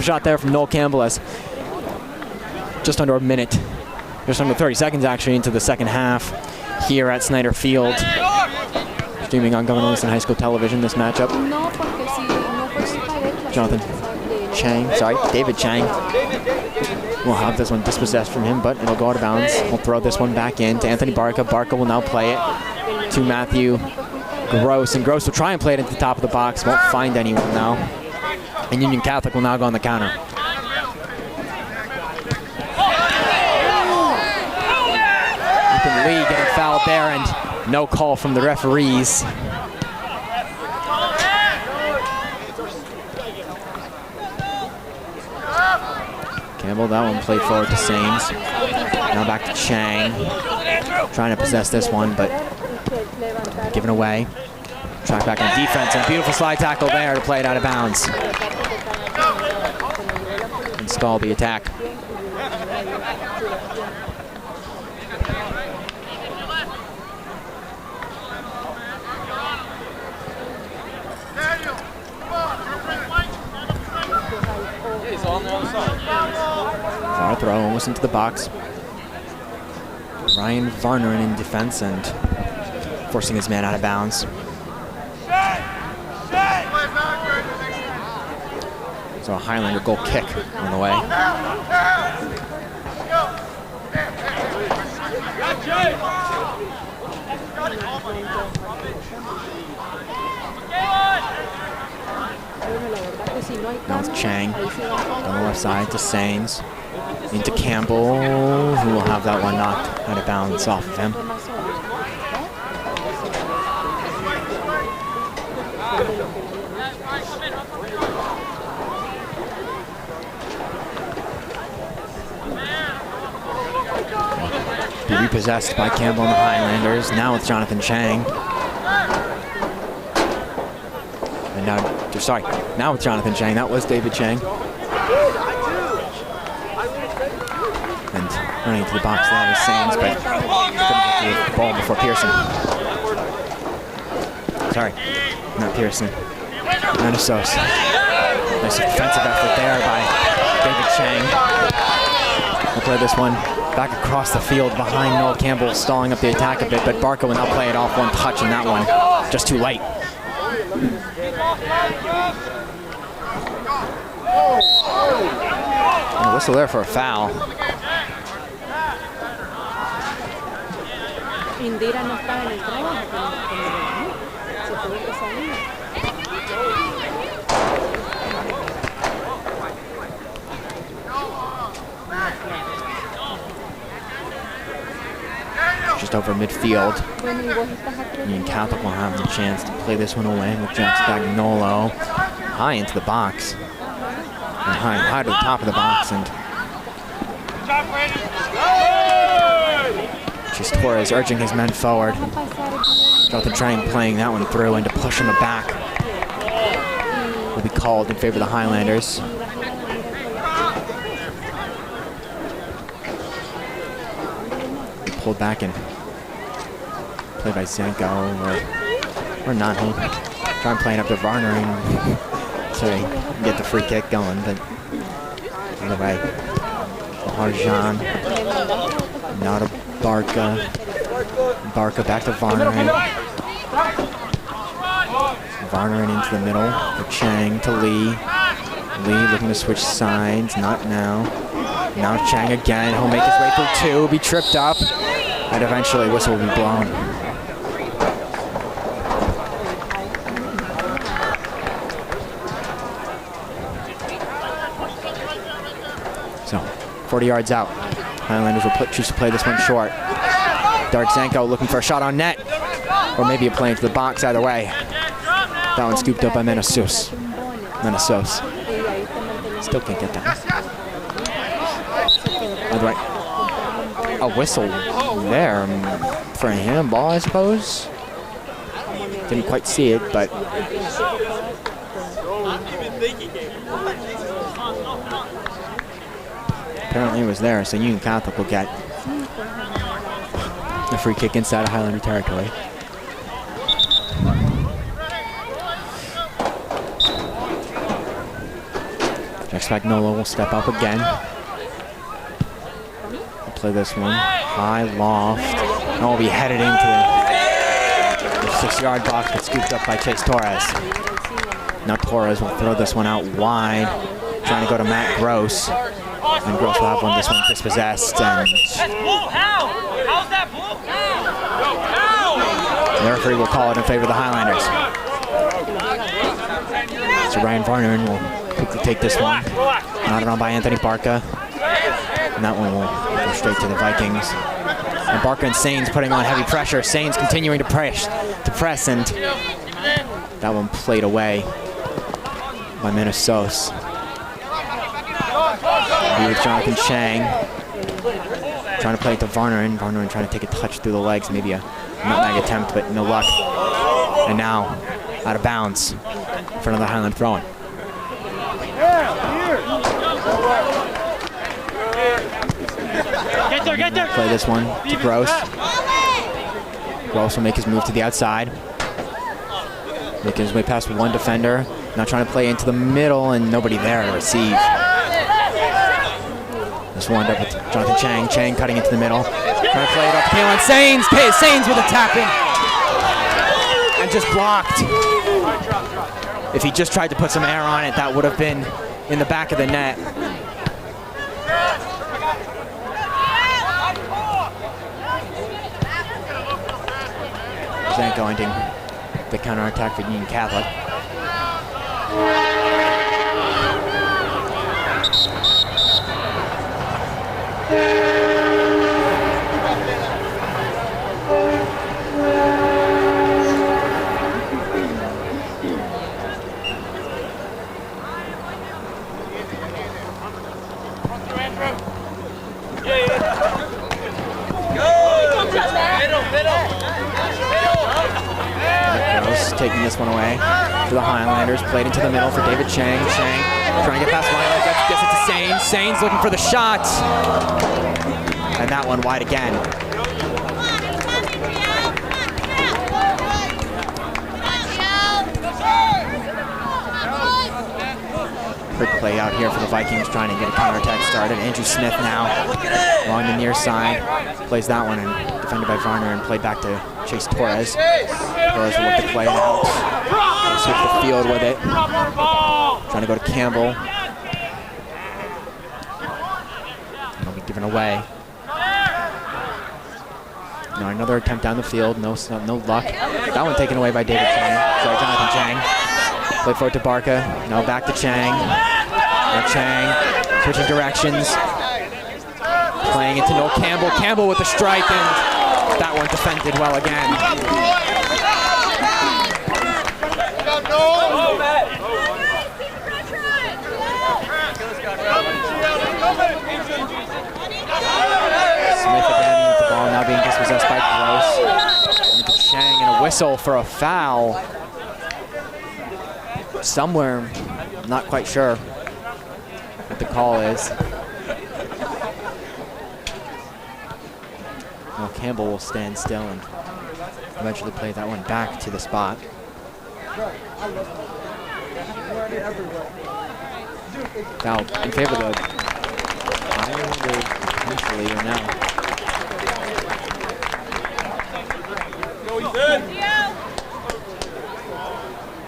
shot there from Noel Campbell as just under a minute, just under 30 seconds actually into the second half here at Snyder Field. Streaming on Governor Wilson High School television, this matchup. David Chang will have this one dispossessed from him, but it'll go out of bounds. We'll throw this one back in to Anthony Barca. Barca will now play it to Matthew Gross, and Gross will try and play it into the top of the box. Won't find anyone now. And Union Catholic will now go on the counter. Ethan Lee getting fouled there, and no call from the referees. Campbell, that one played forward to Sains. Now back to Chang. Trying to possess this one, but given away. Track back on defense, and beautiful slide tackle there to play it out of bounds. And stall the attack. Far throw, almost into the box. Ryan Varner in defense and forcing his man out of bounds. So a Highlander goal kick on the way. Now it's Chang on the left side to Sains. Into Campbell, who will have that one knocked out of bounds off of him. Be repossessed by Campbell and the Highlanders. Now with Jonathan Chang. And now with Jonathan Chang. That was David Chang. And running into the box there was Sains, but couldn't get the ball before Pearson. Sorry, not Pearson. Manasos. Nice defensive effort there by David Chang. We'll play this one back across the field behind Noel Campbell, stalling up the attack a bit, but Barca will now play it off one touch in that one. Just too late. And a whistle there for a foul. Indira no estaba en el trabajo, se tuvo que salir. Just over midfield. Union Catholic will have the chance to play this one away with Jack Spagnolo high into the box. And high to the top of the box, and just Torres urging his men forward. Jonathan Trang playing that one through, and to push him back will be called in favor of the Highlanders. Pulled back and played by Zenko or not. Trying playing up to Varner and so they get the free kick going, but either way, Harjan, now to Barca. Barca back to Varner. Varner into the middle for Chang to Lee. Lee looking to switch sides, not now. Now Chang again, he'll make his way through two, be tripped up, and eventually whistle will be blown. So, 40 yards out. Highlanders will choose to play this one short. Dark Zanko looking for a shot on net, or maybe a play into the box, either way. That one scooped up by Menesos. Still can't get that. Other way. A whistle there for a handball, I suppose. Didn't quite see it, but apparently it was there, so Union Catholic will get a free kick inside of Highlander territory. Jack Spagnolo will step up again. We'll play this one. High loft. And will be headed into the 6-yard box, but scooped up by Chase Torres. Now Torres will throw this one out wide, trying to go to Matt Gross. And Gross will have this one dispossessed. And the referee will call it in favor of the Highlanders. So Ryan Varner will quickly take this one. Nodded on by Anthony Barca. And that one will go straight to the Vikings. And Barca and Sains putting on heavy pressure. Sains continuing to press, and that one played away by Menesos. With Jonathan Chang trying to play it to Varner, and trying to take a touch through the legs, maybe a nutmeg attempt, but no luck. And now out of bounds for another Highland throw-in. Get there. Play this one to Gross. Gross will make his move to the outside. Making his way past one defender. Now trying to play into the middle, and nobody there to receive. This one up with Jonathan Chang. Chang cutting into the middle. Trying to play it up to Kalen Sains. Sains with a tap-in. And just blocked. If he just tried to put some air on it, that would have been in the back of the net. Zanko ending the counterattack for Union Catholic. Taking this one away to the Highlanders. Played into the middle for David Chang. Chang trying to get past line. Gets it to Sains. Sains looking for the shot. And that one wide again. Quick play out here for the Vikings, trying to get a counterattack started. Andrew Smith now along the near side. Plays that one and defended by Varner and played back to Chase Torres. Torres will look to play it out. Switch the field with it. Trying to go to Campbell. It'll be given away. Now another attempt down the field. No luck. That one taken away by David Chang. Sorry, Jonathan Chang. Play forward to Barca. Now back to Chang. Now Chang switching directions. Playing it to Noel Campbell. Campbell with the strike, and that one defended well again. Smith again with the ball now being dispossessed by Gross. And to Chang and a whistle for a foul. Somewhere, I'm not quite sure what the call is. Well, Campbell will stand still and eventually play that one back to the spot. Foul in favor of the Highlanders potentially or now.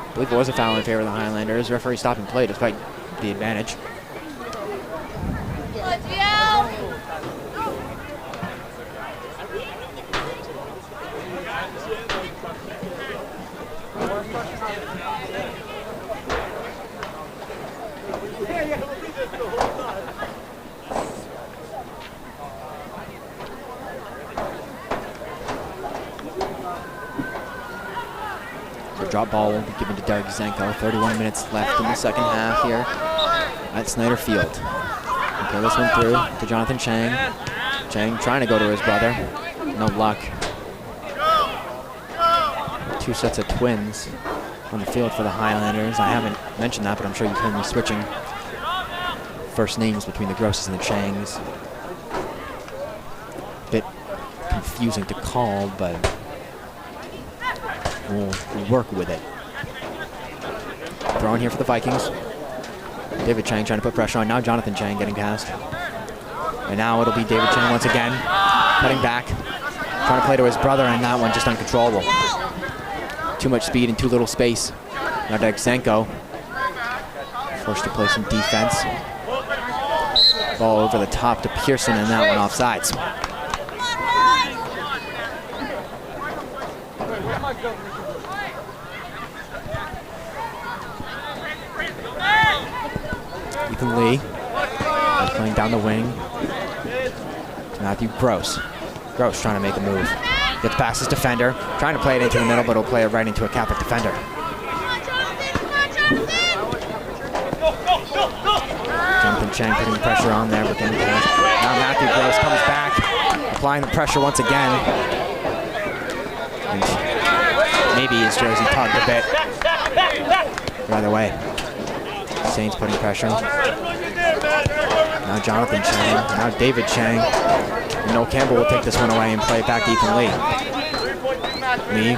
I believe it was a foul in favor of the Highlanders. Referee stopping play despite the advantage. Drop ball will be given to Doug Zenko. 31 minutes left in the second half here at Snyder Field. Okay, this one through to Jonathan Chang. Chang trying to go to his brother. No luck. Two sets of twins on the field for the Highlanders. I haven't mentioned that, but I'm sure you've heard me switching first names between the Grosses and the Changs. Bit confusing to call, but we'll work with it. Throwing here for the Vikings. David Chang trying to put pressure on. Now Jonathan Chang getting past. And now it'll be David Chang once again. Cutting back. Trying to play to his brother, and that one just uncontrollable. Too much speed and too little space. Now Doug Zenko forced to play some defense. Ball over the top to Pearson, and that one offsides. Ethan Lee playing down the wing to Matthew Gross. Gross trying to make a move. Gets past his defender, trying to play it into the middle, but he'll play it right into a Catholic defender. Jonathan Chang putting pressure on there, but then now Matthew Gross comes back, applying the pressure once again. And maybe his jersey tugged a bit. Either way, Saints putting pressure. Now Jonathan Chang, now David Chang. And Noel Campbell will take this one away and play it back to Ethan Lee. Lee,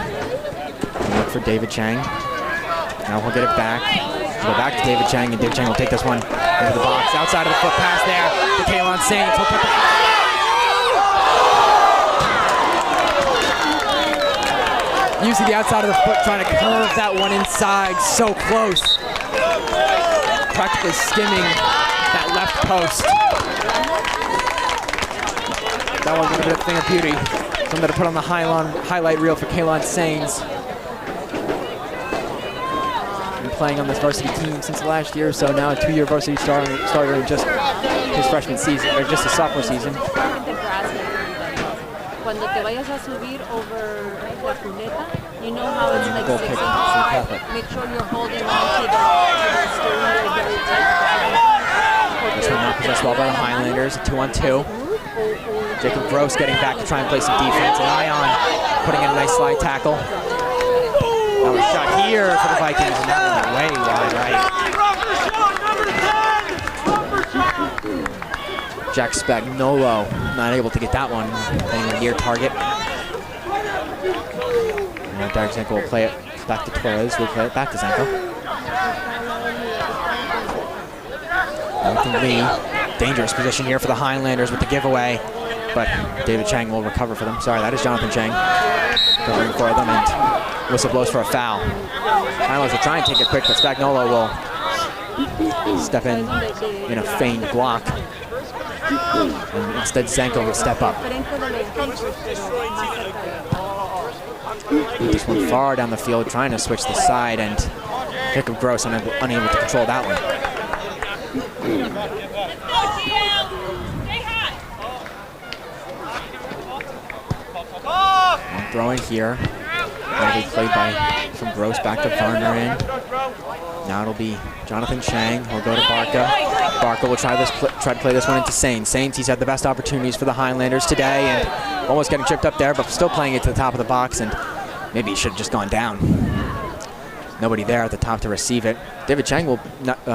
look for David Chang. Now he'll get it back. Go back to David Chang, and David Chang will take this one into the box. Outside of the foot pass there to Kalon Saints. He'll put the using the outside of the foot, trying to curve that one inside. So close. Practically skimming that left post. That one's a bit of thing of beauty. Something to put on the highlight reel for Kalon Saints. Been playing on this varsity team since last year, so now a 2-year varsity starter in just his freshman season, or just his sophomore season. Cuando te vayas a subir over la cuneta, you know how it's like 6 inches. Make sure you're holding on to the steering wheel very tight. This one now possessed ball by the Highlanders, a 2-on-2. Jacob Gross getting back to try and play some defense, and Ion putting in a nice slide tackle. That was shot here for the Vikings, and that went way wide right. Jack Spagnolo not able to get that one, playing a near target. And Derek Zenko will play it back to Torres. We'll play it back to Zenko. Jonathan Lee, dangerous position here for the Highlanders with the giveaway, but David Chang will recover for them. Sorry, that is Jonathan Chang covering for them, and whistle blows for a foul. Highlanders will try and take it quick, but Spagnuolo will step in a feigned block. And instead, Zenko will step up. This one far down the field, trying to switch the side, and Jacob Gross unable to control that one. And throwing here. That'll be played from Gross back to Varner in. Now it'll be Jonathan Chang. He'll go to Barca. Barca will try to play this one into Sains. Sains, he's had the best opportunities for the Highlanders today, and almost getting tripped up there, but still playing it to the top of the box, and maybe he should have just gone down. Nobody there at the top to receive it. David Chang will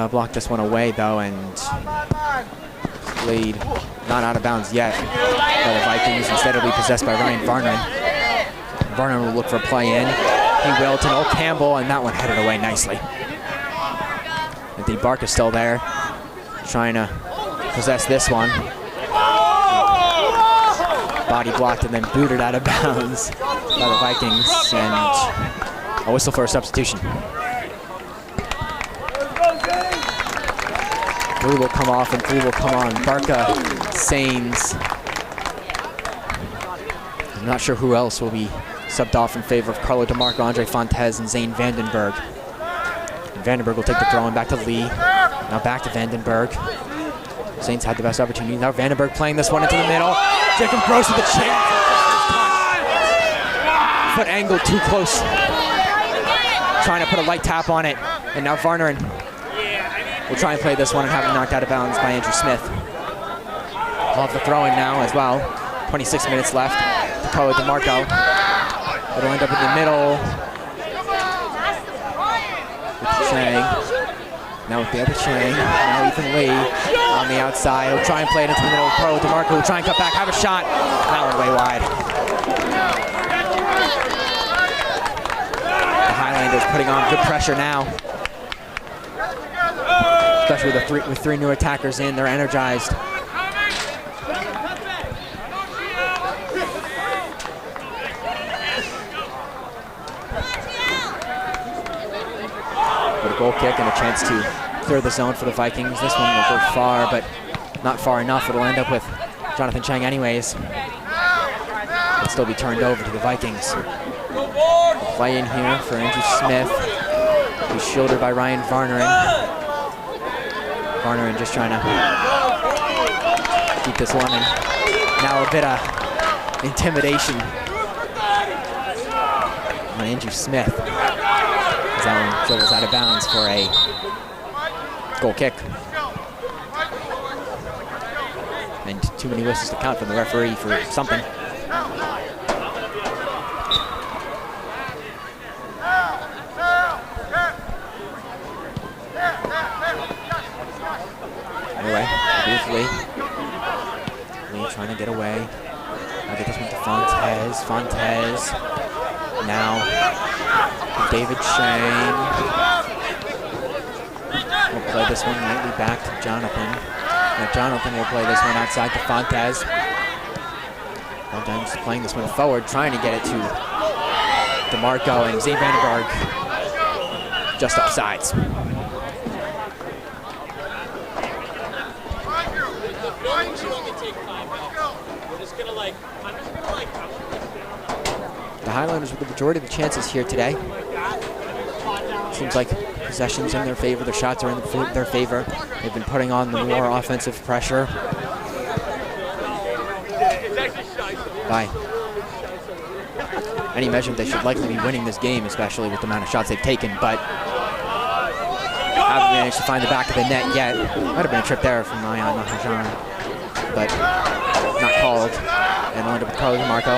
block this one away, though, and played not out of bounds yet by the Vikings. Instead, it'll be possessed by Ryan Varner. Varner will look for a play in. He will to Noel Campbell, and that one headed away nicely. Anthony Barca still there, trying to possess this one. Body blocked and then booted out of bounds by the Vikings, and a whistle for a substitution. Three will come off and three will come on. Barca, Sains. I'm not sure who else will be subbed off in favor of Carlo DeMarco, Andre Fontes, and Zane Vandenberg. And Vandenberg will take the throw in back to Lee. Now back to Vandenberg. Saints had the best opportunity. Now Vandenberg playing this one into the middle. Jacob Gross with a chance. Foot angle too close. Trying to put a light tap on it. And now Varner will try and play this one and have it knocked out of bounds by Andrew Smith. We'll have the throw in now as well. 26 minutes left. To Carlo DeMarco. It'll end up in the middle. With Chang. Now with the other Chang. Now Ethan Lee on the outside. He'll try and play it into the middle. Carlo DeMarco will try and cut back, have a shot. That one way wide. The Highlanders putting on good pressure now. Especially with three new attackers in, they're energized. But a goal kick and a chance to clear the zone for the Vikings. This one will go far, but not far enough. It'll end up with Jonathan Chang anyways. It'll still be turned over to the Vikings. A play in here for Andrew Smith. He's shielded by Ryan Varneren. Varneren just trying to keep this one, and now a bit of intimidation on Andrew Smith. As that one dribbles out of bounds for a goal kick. And too many whistles to count from the referee for something. Anyway, Lee trying to get away. I'll get this one to Fontes. Fontes. Now, David Chang. We'll play this one lightly back to Jonathan. Now Jonathan will play this one outside to Fontes. Fontes playing this one forward, trying to get it to DeMarco, and Zane Vandenberg just offsides. The Highlanders with the majority of the chances here today. Seems like possession's in their favor, their shots are in their favor. They've been putting on the more offensive pressure. By any measurement, they should likely be winning this game, especially with the amount of shots they've taken, but haven't managed to find the back of the net yet. Might have been a trip there from Mayan Mahajan, but not called. And we'll end up with Carlo DeMarco.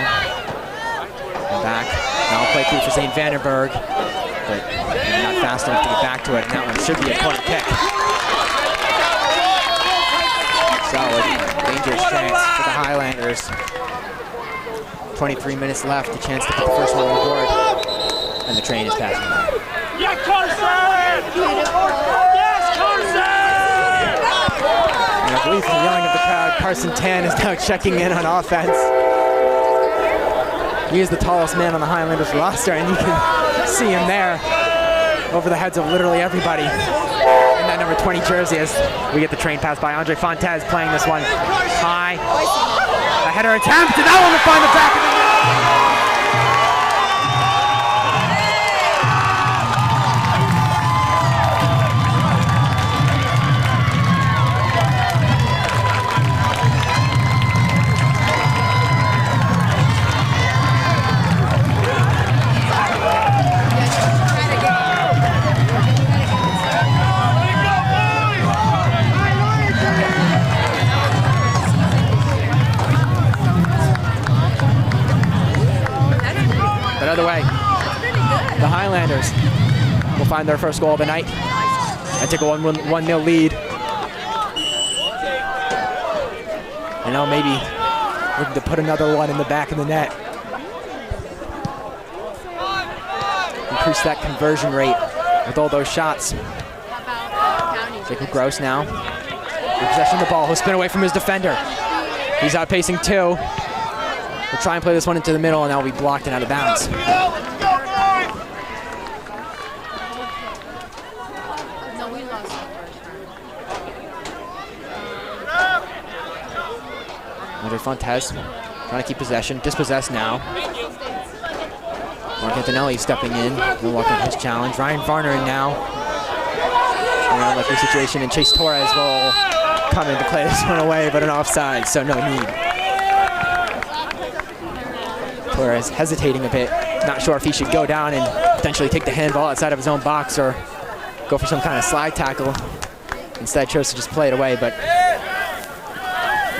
And back. Now a play through for Zane Vandenberg, but not fast enough to get back to it, and that one should be a corner kick. Solid, dangerous chance for the Highlanders. 23 minutes left, a chance to put the first one on the board, and the train is passing by. Yeah, Carson! Yes, Carson! Gleeful yelling of the crowd. Carson Tan is now checking in on offense. He is the tallest man on the Highlanders roster, and you can see him there over the heads of literally everybody in that number 20 jersey as we get the train pass by. Andre Fontes playing this one high. A header attempt, and that one will find the back of the net. But either way, the Highlanders will find their first goal of the night and take a 1-0 lead. And now maybe looking to put another one in the back of the net. Increase that conversion rate with all those shots. Jacob Gross now. In possession of the ball. He'll spin away from his defender. He's outpacing two. We'll try and play this one into the middle, and that will be blocked and out of bounds. No, we lost the first round. Andre Fontes trying to keep possession. Dispossessed now. Mark Antonelli stepping in. No luck on his challenge. Ryan Varner now. In an unlucky situation, and Chase Torres will come in to play this one away, but an offside, so no need. Torres hesitating a bit, not sure if he should go down and potentially take the handball outside of his own box or go for some kind of slide tackle. Instead chose to just play it away, but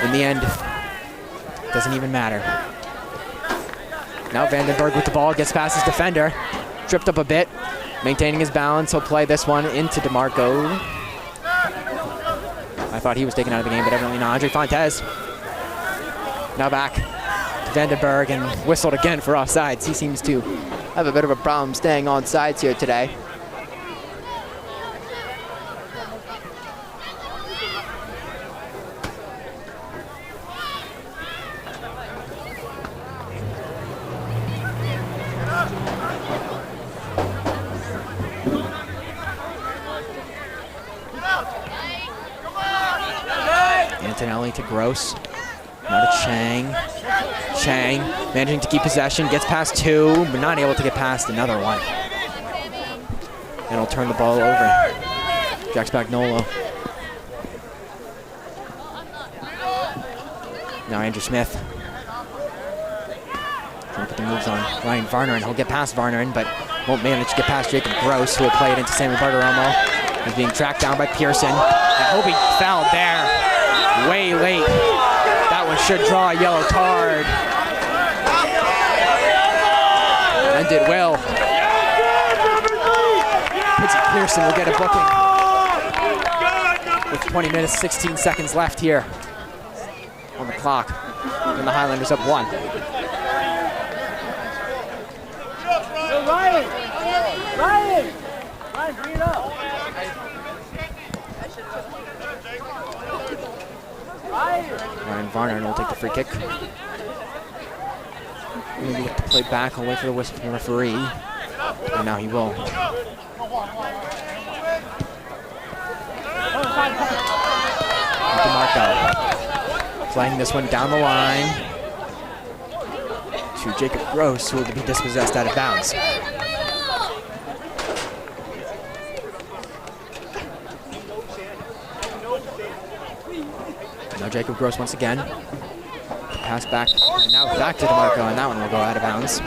in the end, it doesn't even matter. Now Vandenberg with the ball, gets past his defender, tripped up a bit, maintaining his balance. He'll play this one into DeMarco. I thought he was taken out of the game, but evidently not. Andre Fontes now back to Vandenberg and whistled again for offsides. He seems to have a bit of a problem staying on sides here today. Antonelli to Gross. Now to Chang. Chang managing to keep possession, gets past two, but not able to get past another one. And he'll turn the ball over. Jack Spagnolo. Now Andrew Smith. Trying to put the moves on Ryan Varner, and he'll get past Varner, but won't manage to get past Jacob Gross, who will play it into Sammy Bartiromo. He's being tracked down by Pearson. I hope he fouled there. Way late. That one should draw a yellow card. And it will. Quincy Pearson will get a booking. With 20 minutes, 16 seconds left here on the clock. And the Highlanders up 1. Ryan, bring it up. Ryan Varner will take the free kick. Maybe get to play back away for the whistle from the referee. And now he will. DeMarco playing this one down the line to Jacob Gross, who will be dispossessed out of bounds. Now Jacob Gross once again. Pass back, and now back to DeMarco, and that one will go out of bounds.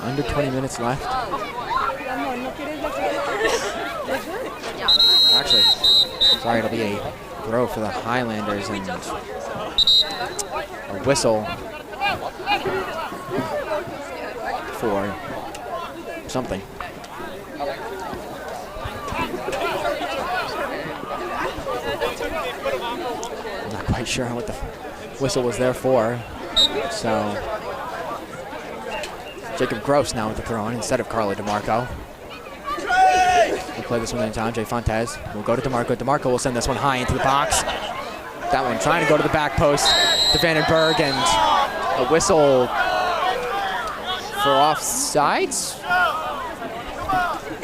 Under 20 minutes left. Actually, sorry, it'll be a throw for the Highlanders and a whistle for something. I'm not quite sure what the whistle was there for. So Jacob Gross now with the throw in instead of Carlo DeMarco. He'll Play this one into Andre Fontes. We'll go to DeMarco. DeMarco will send this one high into the box. That one trying to go to the back post to Vandenberg, and a whistle for offsides.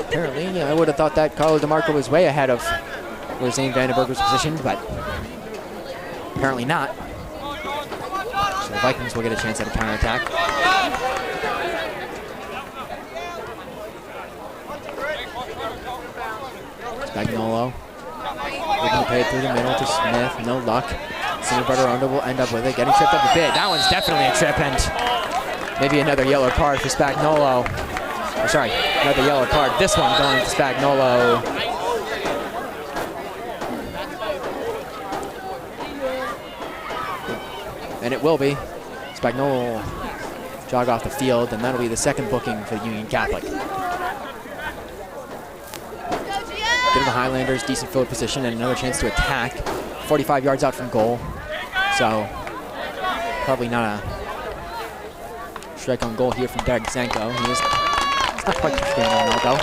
Apparently, I would have thought that Carlo DeMarco was way ahead of where Zane Vandenberg was positioned, but apparently not. So the Vikings will get a chance at a counterattack. Spagnolo looking to pay it through the middle to Smith. No luck. Senior Barterondo will end up with it, getting tripped up a bit. That one's definitely a trip, and maybe another yellow card for Spagnolo. Or sorry, another yellow card. This one going to Spagnolo. And it will be. Spagnolo will jog off the field, and that'll be the second booking for Union Catholic. Give the Highlanders decent field position and another chance to attack. 45 yards out from goal. So probably not a strike on goal here from Derek Zanko. He is not quite getting on though.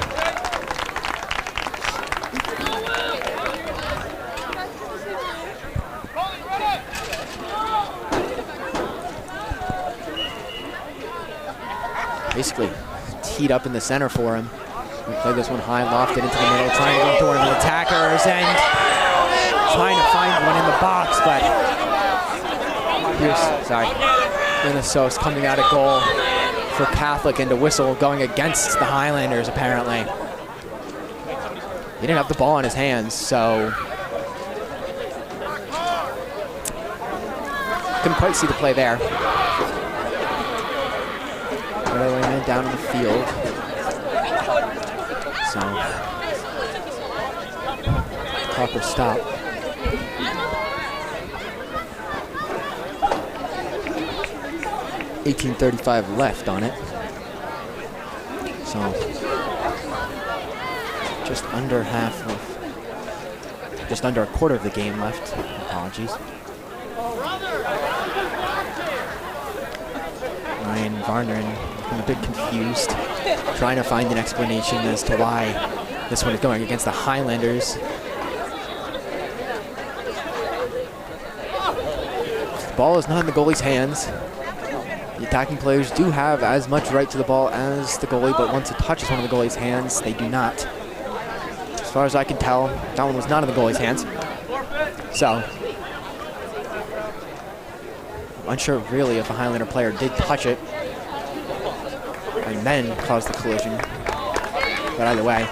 Basically teed up in the center for him. We play this one high, lofted into the middle, trying to go to one of the attackers and trying to find one in the box, but here's Minnesota's coming out of goal for Catholic, and a whistle going against the Highlanders apparently. He didn't have the ball in his hands, so couldn't quite see the play there. Another man down in the field. So, proper stop. $18:35 left on it. So, just under a quarter of the game left. Apologies. Ryan Varner looking a bit confused, trying to find an explanation as to why this one is going against the Highlanders. The ball is not in the goalie's hands. The attacking players do have as much right to the ball as the goalie, but once it touches one of the goalie's hands, they do not. As far as I can tell, that one was not in the goalie's hands. So, I'm unsure really if a Highlander player did touch it and then caused the collision. But either way,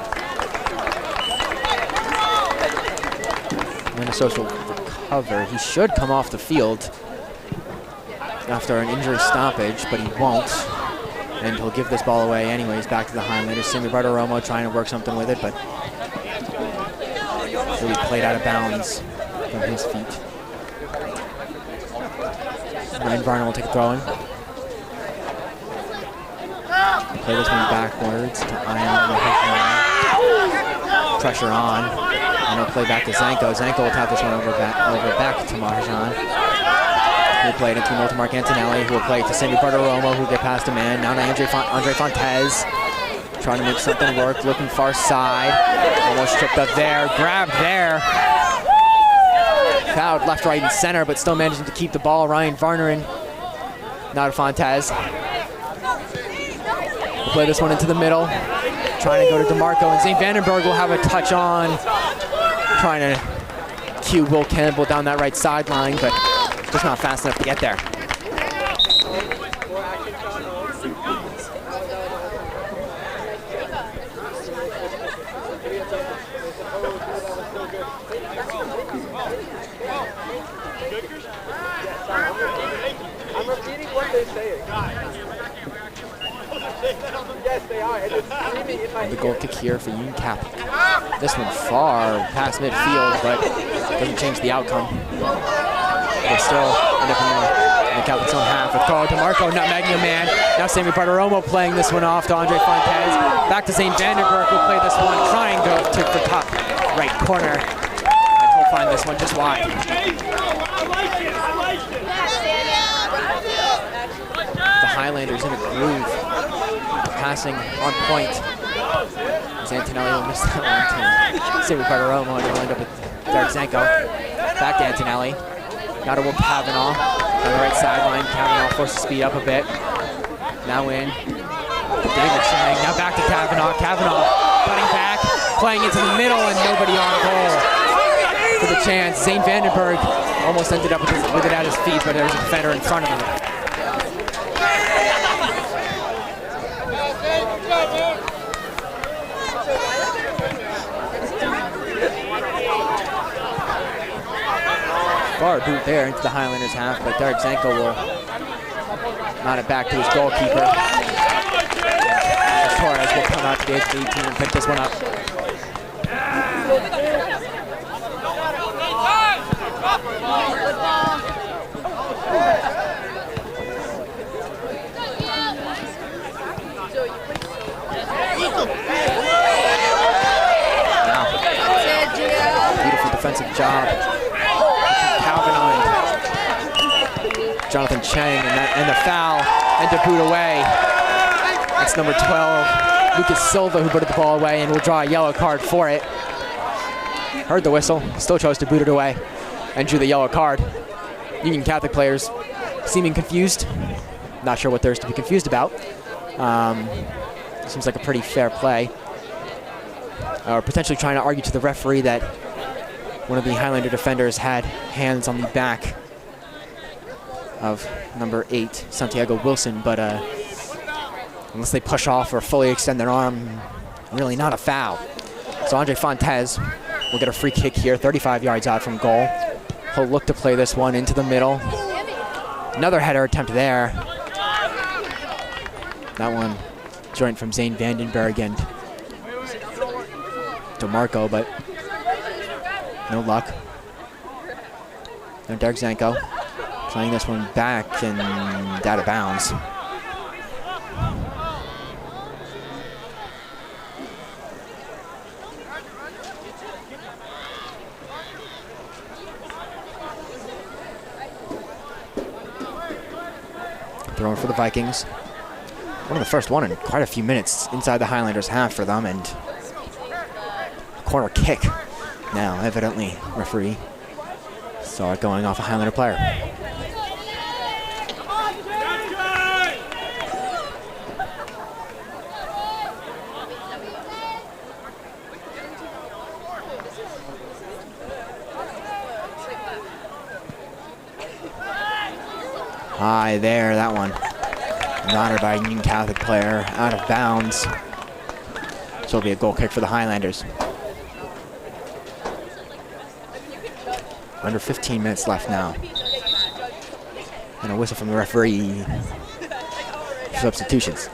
Minnesota will recover. He should come off the field after an injury stoppage, but he won't. And he'll give this ball away anyways, back to the Highlanders. Simi Bartiromo trying to work something with it, but really played out of bounds from his feet. Ryan Varner will take a throw in. Play this one backwards to Ion. Pressure on. And he'll play back to Zanko. Zanko will tap this one over back to Marjan. He'll play it into to Mark Antonelli, who will play it to Sandy Bartiromo, who will get past a man. Now to Andre Fontes. Trying to make something work, looking far side. Almost tripped up there, grabbed there. Fouled left, right, and center, but still managing to keep the ball. Ryan Varner in. Now to Fontes. We'll play this one into the middle. Trying to go to DeMarco, and St. Vandenberg will have a touch on. Trying to cue Will Campbell down that right sideline, but just not fast enough to get there. I'm repeating what they're saying. Yes, they are. And it's screaming in my The goal kick here for Union Catholic. This one far past midfield, but doesn't change the outcome. They still end up in the Catholic's own half with Carl DeMarco nutmegging a man. Now Sammy Bartiromo playing this one off to Andre Fontes. Back to St. Vandenberg, who'll play this one, trying to the top right corner. And he'll find this one just wide. The Highlanders in a groove. Passing on point Antonelli will miss that one to Sammy Bartiromo, and he'll end up with Derek Zanko. Back to Antonelli. Got to whoop Kavanaugh on the right sideline. Kavanaugh forced to speed up a bit. Now in. David Chang. Now back to Kavanaugh. Kavanaugh cutting back, playing into the middle, and nobody on goal for the chance. Zane Vandenberg almost ended up with it at his feet, but there was a defender in front of him. Bar boot there into the Highlanders half, but Derek Zanko will mount it back to his goalkeeper. Torres will come out to the edge of 18 and pick this one up. Now, beautiful defensive job. Jonathan Chang, and the foul, and to boot away. That's number 12, Lucas Silva, who booted the ball away and will draw a yellow card for it. Heard the whistle, still chose to boot it away, and drew the yellow card. Union Catholic players seeming confused. Not sure what there's to be confused about. Seems like a pretty fair play. Potentially trying to argue to the referee that one of the Highlander defenders had hands on the back of number 8, Santiago Wilson, but unless they push off or fully extend their arm, really not a foul. So Andre Fontes will get a free kick here, 35 yards out from goal. He'll look to play this one into the middle. Another header attempt there. That one joint from Zane Vandenberg and DeMarco, but no luck. Now Derek Zanko playing this one back and out of bounds. Throwing for the Vikings. One of the first one in quite a few minutes inside the Highlanders half for them, and a corner kick. Now, evidently, referee saw it going off a Highlander player. High there, that one. Nodded by a Union Catholic player, out of bounds. So it'll be a goal kick for the Highlanders. Under 15 minutes left now. And a whistle from the referee. Substitutions.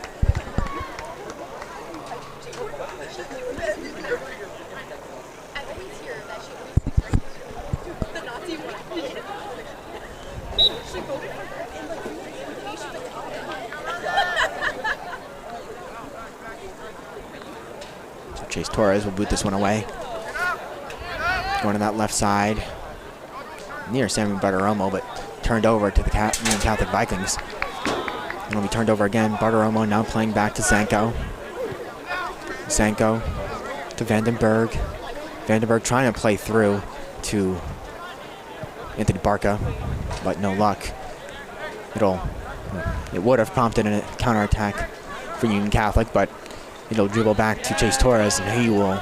Chase Torres will boot this one away. Going to that left side. Near Sammy Bartiromo, but turned over to the Union Catholic Vikings. And will be turned over again. Bartiromo now playing back to Zanko. Zanko to Vandenberg. Vandenberg trying to play through to Anthony Barca, but no luck. It would have prompted a counterattack for Union Catholic, but it'll dribble back to Chase Torres, and he will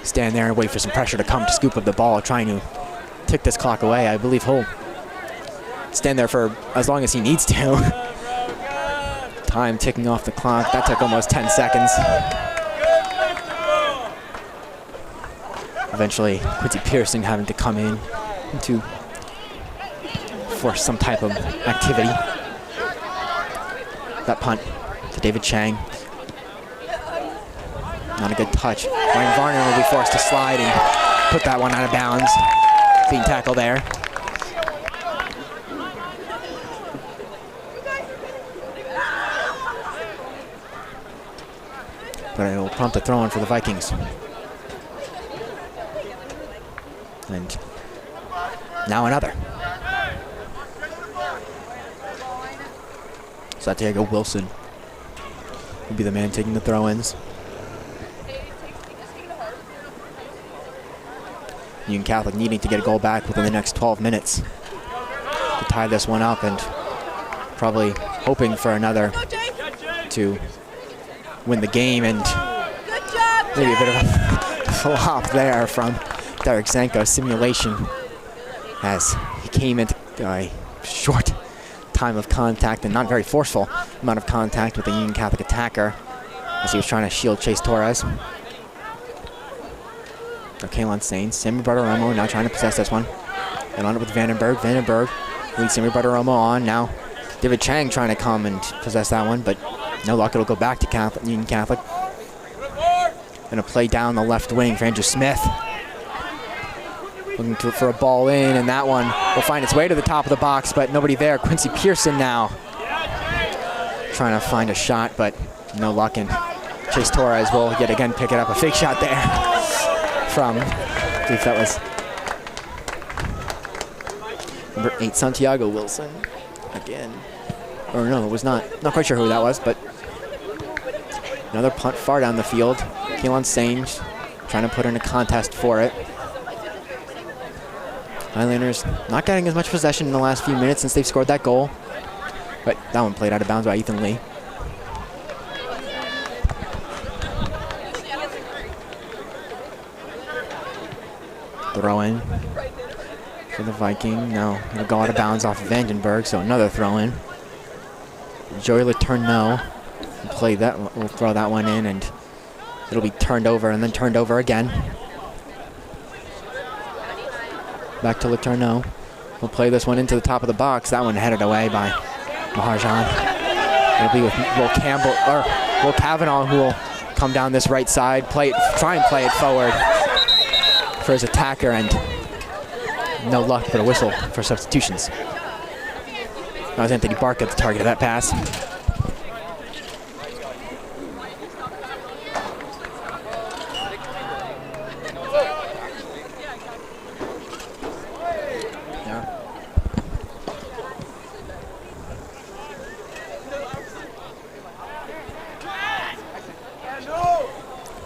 stand there and wait for some pressure to come to scoop up the ball, trying to tick this clock away. I believe he'll stand there for as long as he needs to. Time ticking off the clock. That took almost 10 seconds. Eventually, Quincy Pearson having to come in to force some type of activity. That punt to David Chang. Not a good touch. Ryan Varner will be forced to slide and put that one out of bounds. Clean tackle there. But it will prompt a throw-in for the Vikings. And now another. Santiago Wilson will be the man taking the throw-ins. Union Catholic needing to get a goal back within the next 12 minutes to tie this one up, and probably hoping for another to win the game, and maybe a bit of a flop there from Derek Zanko's simulation as he came into a short time of contact and not very forceful amount of contact with the Union Catholic attacker as he was trying to shield Chase Torres. Kalon Sain, Sammy Bartiromo now trying to possess this one. And on it with Vandenberg. Vandenberg leads Sammy Bartiromo on. Now David Chang trying to come and possess that one, but no luck. It'll go back to Union Catholic. And a play down the left wing for Andrew Smith. Looking for a ball in, and that one will find its way to the top of the box, but nobody there. Quincy Pearson now trying to find a shot, but no luck, and Chase Torres will yet again pick it up. A fake shot there from, I believe that was number 8, Santiago Wilson again. Or no, it was not. Not quite sure who that was, but another punt far down the field. Kalon Sain trying to put in a contest for it. Highlanders not getting as much possession in the last few minutes since they've scored that goal. But that one played out of bounds by Ethan Lee. Throw in for the Viking. Now it'll go out of bounds off of Vandenberg, so another throw in. Joey Letourneau will play that. Will throw that one in, and it'll be turned over and then turned over again. Back to Letourneau. We'll play this one into the top of the box. That one headed away by Maharjan. It'll be with Will Campbell or Will Cavanaugh, who will come down this right side, try and play it forward for his attacker, and no luck but a whistle for substitutions. That was Anthony Barca at the target of that pass.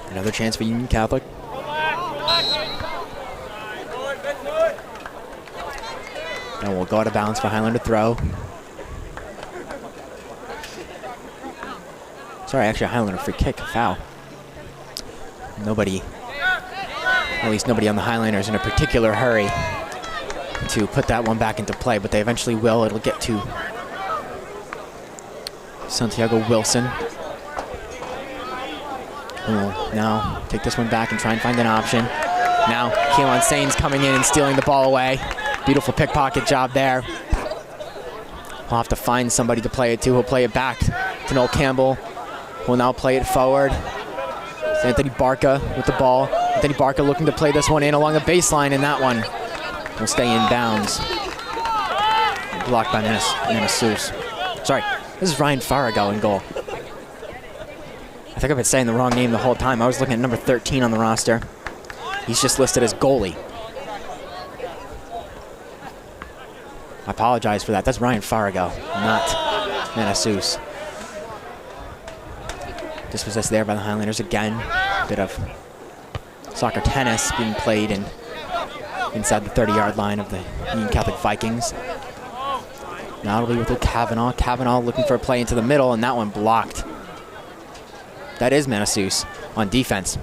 Another chance for Union Catholic. And we'll go out of bounds for Highlander throw. Sorry, actually a Highlander free kick, foul. Nobody, at least nobody on the Highlanders in a particular hurry to put that one back into play, but they eventually will. It'll get to Santiago Wilson, who will now take this one back and try and find an option. Now Kalon Sain's coming in and stealing the ball away. Beautiful pickpocket job there. We'll have to find somebody to play it to. He'll play it back to Noel Campbell. We'll now play it forward. It's Anthony Barca with the ball. Anthony Barca looking to play this one in along the baseline, and that one will stay in bounds. Blocked by Manassus. Sorry, this is Ryan Farago in goal. I think I've been saying the wrong name the whole time. I was looking at number 13 on the roster. He's just listed as goalie. I apologize for that. That's Ryan Farago, not Manassus. Dispossessed there by the Highlanders again. Bit of soccer tennis being played inside the 30-yard line of the Union Catholic Vikings. Now it'll be with Cavanaugh. Cavanaugh looking for a play into the middle, and that one blocked. That is Manassus on defense.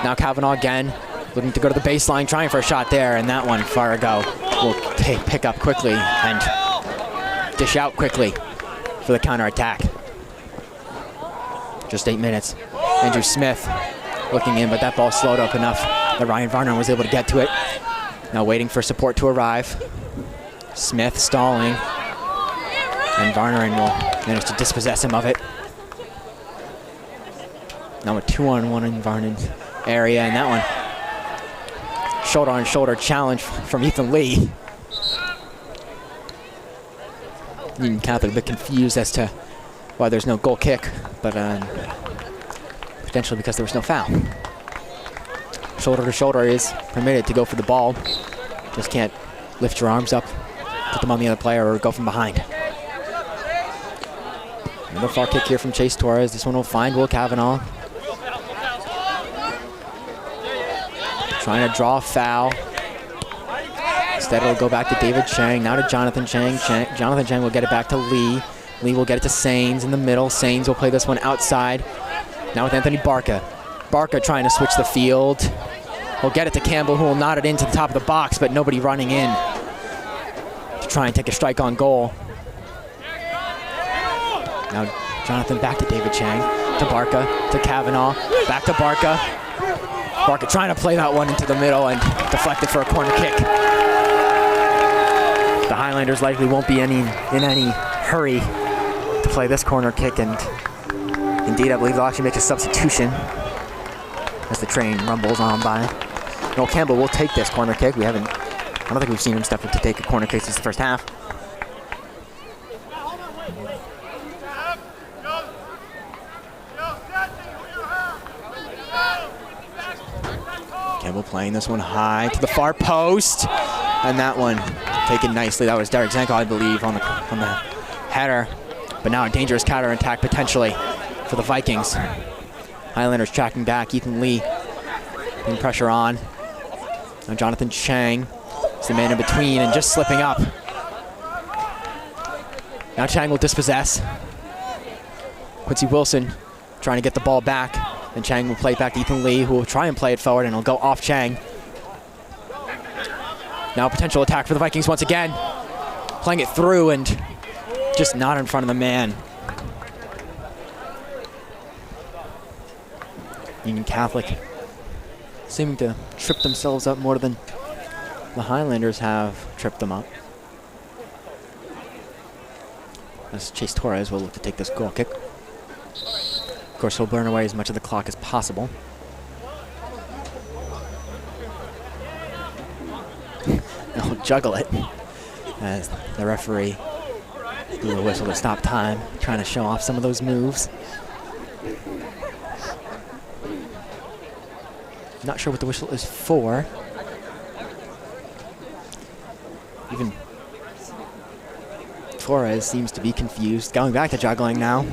Now Cavanaugh again, looking to go to the baseline, trying for a shot there, and that one Farago will pick up quickly and dish out quickly for the counterattack. Just 8 minutes. Andrew Smith looking in, but that ball slowed up enough that Ryan Varner was able to get to it. Now waiting for support to arrive. Smith stalling, and Varner will manage to dispossess him of it. Now a 2-on-1 in Varnon's area, and that one shoulder-on-shoulder challenge from Ethan Lee. Union Catholic a bit confused as to why there's no goal kick, but potentially because there was no foul. Shoulder to shoulder is permitted to go for the ball. Just can't lift your arms up, put them on the other player, or go from behind. Another far kick here from Chase Torres. This one will find Will Cavanaugh. trying to draw a foul. Instead, it'll go back to David Chang. Now to Jonathan Chang. Jonathan Chang will get it back to Lee. Lee will get it to Sains in the middle. Sains will play this one outside. Now with Anthony Barca. Barca trying to switch the field. He'll get it to Campbell, who will knot it into the top of the box, but nobody running in to try and take a strike on goal. Now Jonathan back to David Chang, to Barca, to Kavanaugh, back to Barca. Barca trying to play that one into the middle and deflected for a corner kick. The Highlanders likely won't be in any hurry to play this corner kick, and indeed I believe they'll actually make a substitution as the train rumbles on by. Noel Campbell will take this corner kick. I don't think we've seen him step up to take a corner kick since the first half. Campbell playing this one high to the far post, and that one taken nicely. That was Derek Zanko, I believe, on the header. But now a dangerous counter attack potentially for the Vikings. Highlanders tracking back. Ethan Lee putting pressure on. Now Jonathan Chang is the man in between and just slipping up. Now Chang will dispossess. Quincy Wilson trying to get the ball back. And Chang will play it back to Ethan Lee, who will try and play it forward, and it'll go off Chang. Now potential attack for the Vikings once again. Playing it through and just not in front of the man. Union Catholic seeming to trip themselves up more than the Highlanders have tripped them up. As Chase Torres will look to take this goal kick. Of course, he'll burn away as much of the clock as possible. He'll juggle it as the referee blew a whistle to stop time, trying to show off some of those moves. Not sure what the whistle is for. Even Torres seems to be confused. Going back to juggling now.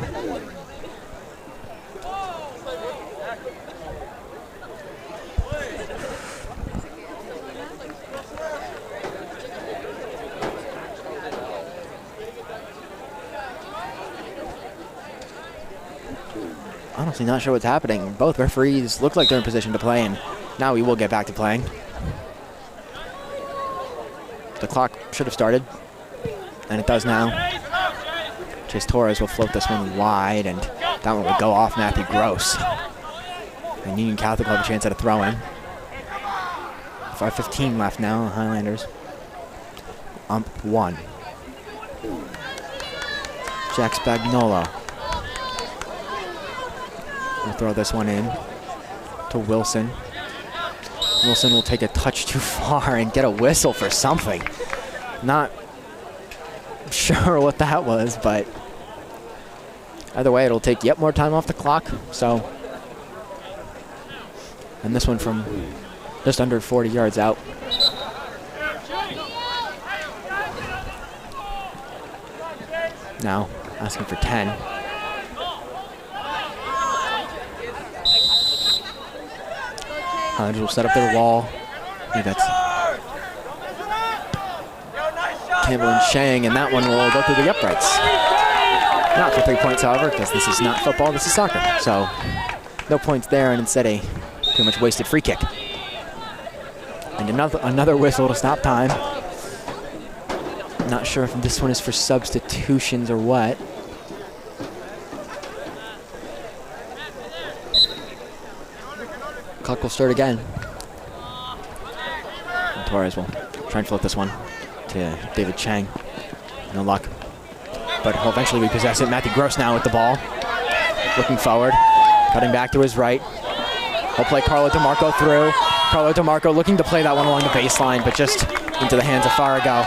Honestly, not sure what's happening. Both referees look like they're in position to play, and now we will get back to playing. The clock should have started, and it does now. Chase Torres will float this one wide, and that one will go off Matthew Gross. And Union Catholic will have a chance at a throw-in. 5:15 left now, Highlanders. Ump 1. Jack Spagnuolo. We'll throw this one in to Wilson. Wilson will take a touch too far and get a whistle for something. Not sure what that was, but either way, it'll take yet more time off the clock. So, and this one from just under 40 yards out. Now, asking for 10. Highlanders will set up their wall. I think that's Campbell and Chang, and that one will go through the uprights. Not for 3 points, however, because this is not football, this is soccer. So, no points there, and instead a pretty much wasted free kick. And another whistle to stop time. Not sure if this one is for substitutions or what. Clock will start again. And Torres will try and float this one to David Chang. No luck. But he'll eventually repossess it. Matthew Gross now with the ball. Looking forward. Cutting back to his right. He'll play Carlo DeMarco through. Carlo DeMarco looking to play that one along the baseline, but just into the hands of Farago.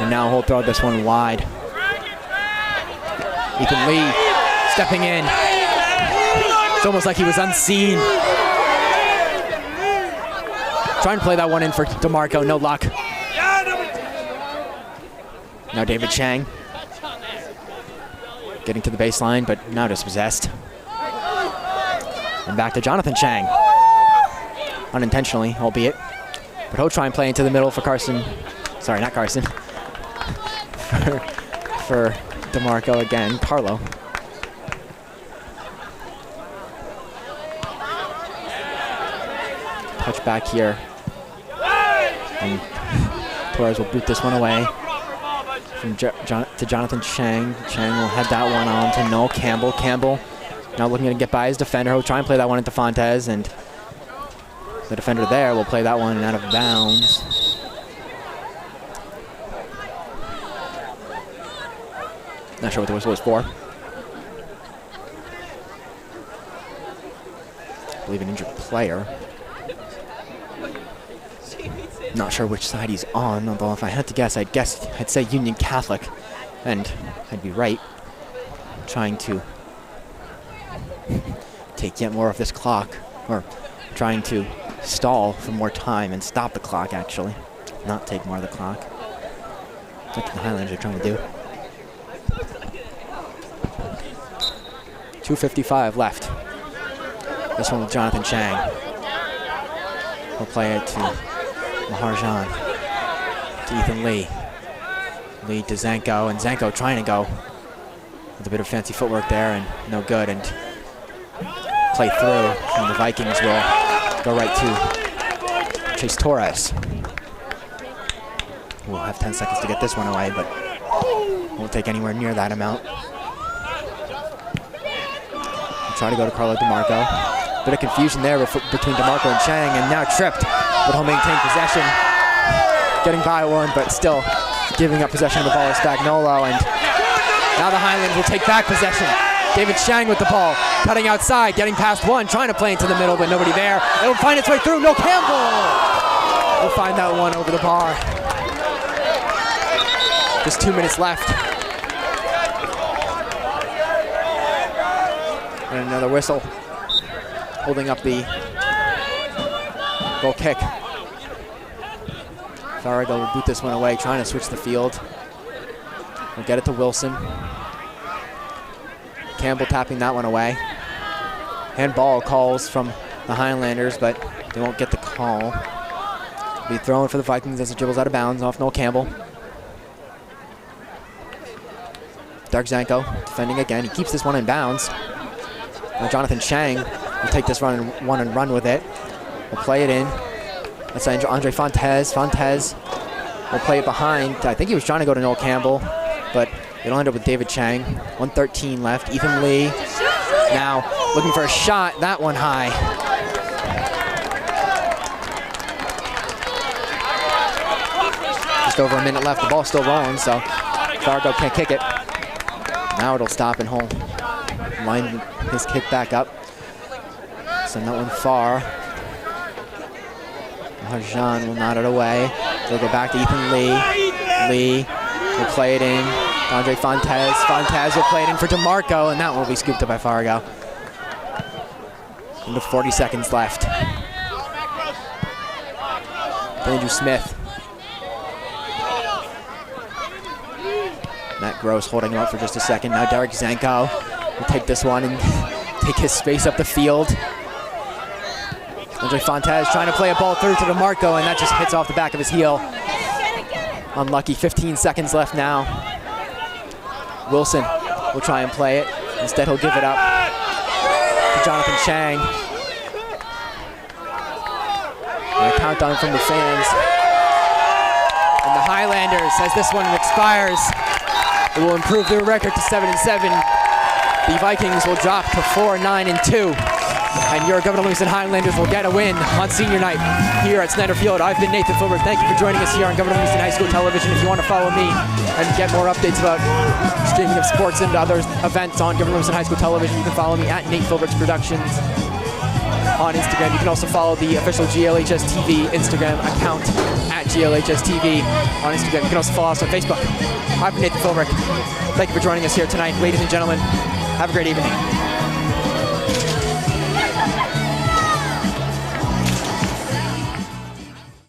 And now he'll throw this one wide. Ethan Lee stepping in. It's almost like he was unseen. Trying to play that one in for DeMarco, no luck. Now David Chang. Getting to the baseline, but now dispossessed. And back to Jonathan Chang. unintentionally, albeit. But he'll try and play into the middle for Carson. Sorry, not Carson. for DeMarco again, Carlo. Touch back here. And Torres will boot this one away from to Jonathan Chang. Chang will head that one on to Noel Campbell. Campbell now looking to get by his defender. He'll try and play that one into Fontes, and the defender there will play that one out of bounds. Not sure what the whistle was for. I believe an injured player. Not sure which side he's on, although if I had to guess, I'd say Union Catholic, and I'd be right. Trying to take yet more of this clock, or trying to stall for more time and stop the clock, actually. Not take more of the clock. That's what the Highlanders are trying to do. 2:55 left. This one with Jonathan Chang. He'll play it to Maharjan, to Ethan Lee. Lee to Zanko, and Zanko trying to go with a bit of fancy footwork there, and no good, and play through, and the Vikings will go right to Chase Torres. We'll have 10 seconds to get this one away, but won't take anywhere near that amount. We'll try to go to Carlo DeMarco. Bit of confusion there between DeMarco and Chang, and now tripped, but he'll maintain possession. Getting by one, but still giving up possession of the ball to Spagnolo, and now the Highlanders will take back possession. David Chang with the ball, cutting outside, getting past one, trying to play into the middle, but nobody there. It'll find its way through. No, Campbell will find that one over the bar. Just 2 minutes left. And another whistle, holding up the goal kick. Farrago will boot this one away, trying to switch the field. We'll get it to Wilson. Campbell tapping that one away. Handball calls from the Highlanders, but they won't get the call. Be thrown for the Vikings as it dribbles out of bounds off Noel Campbell. Dark Zanko defending again. He keeps this one in bounds. Now Jonathan Chang will take this one and run with it. We'll play it in. That's Andre Fontes. Fontes will play it behind. I think he was trying to go to Noel Campbell, but it'll end up with David Chang. 1:13 left. Ethan Lee now looking for a shot. That one high. Just over a minute left. The ball's still rolling, so Fargo can't kick it. Now it'll stop, and he'll line his kick back up. Send that one far. Maharjan will nod it away. They'll go back to Ethan Lee. Lee will play it in. Andre Fontes. Fontes will play it in for DeMarco, and that one will be scooped up by Fargo. With 40 seconds left. Andrew Smith. Matt Gross holding him up for just a second. Now Derek Zanko will take this one and take his space up the field. Andre Fontes trying to play a ball through to DeMarco, and that just hits off the back of his heel. Unlucky. 15 seconds left now. Wilson will try and play it. Instead, he'll give it up to Jonathan Chang. And a countdown from the fans. And the Highlanders, as this one expires, it will improve their record to 7-7. The Vikings will drop to 4-9-2. And your Governor Livingston Highlanders will get a win on senior night here at Snyder Field. I've been Nathan Filbert. Thank you for joining us here on Governor Livingston High School Television. If you want to follow me and get more updates about streaming of sports and other events on Governor Livingston High School Television, you can follow me at Nate Filbert's Productions on Instagram. You can also follow the official GLHS TV Instagram account at GLHS TV on Instagram. You can also follow us on Facebook. I've been Nathan Filbert. Thank you for joining us here tonight. Ladies and gentlemen, have a great evening.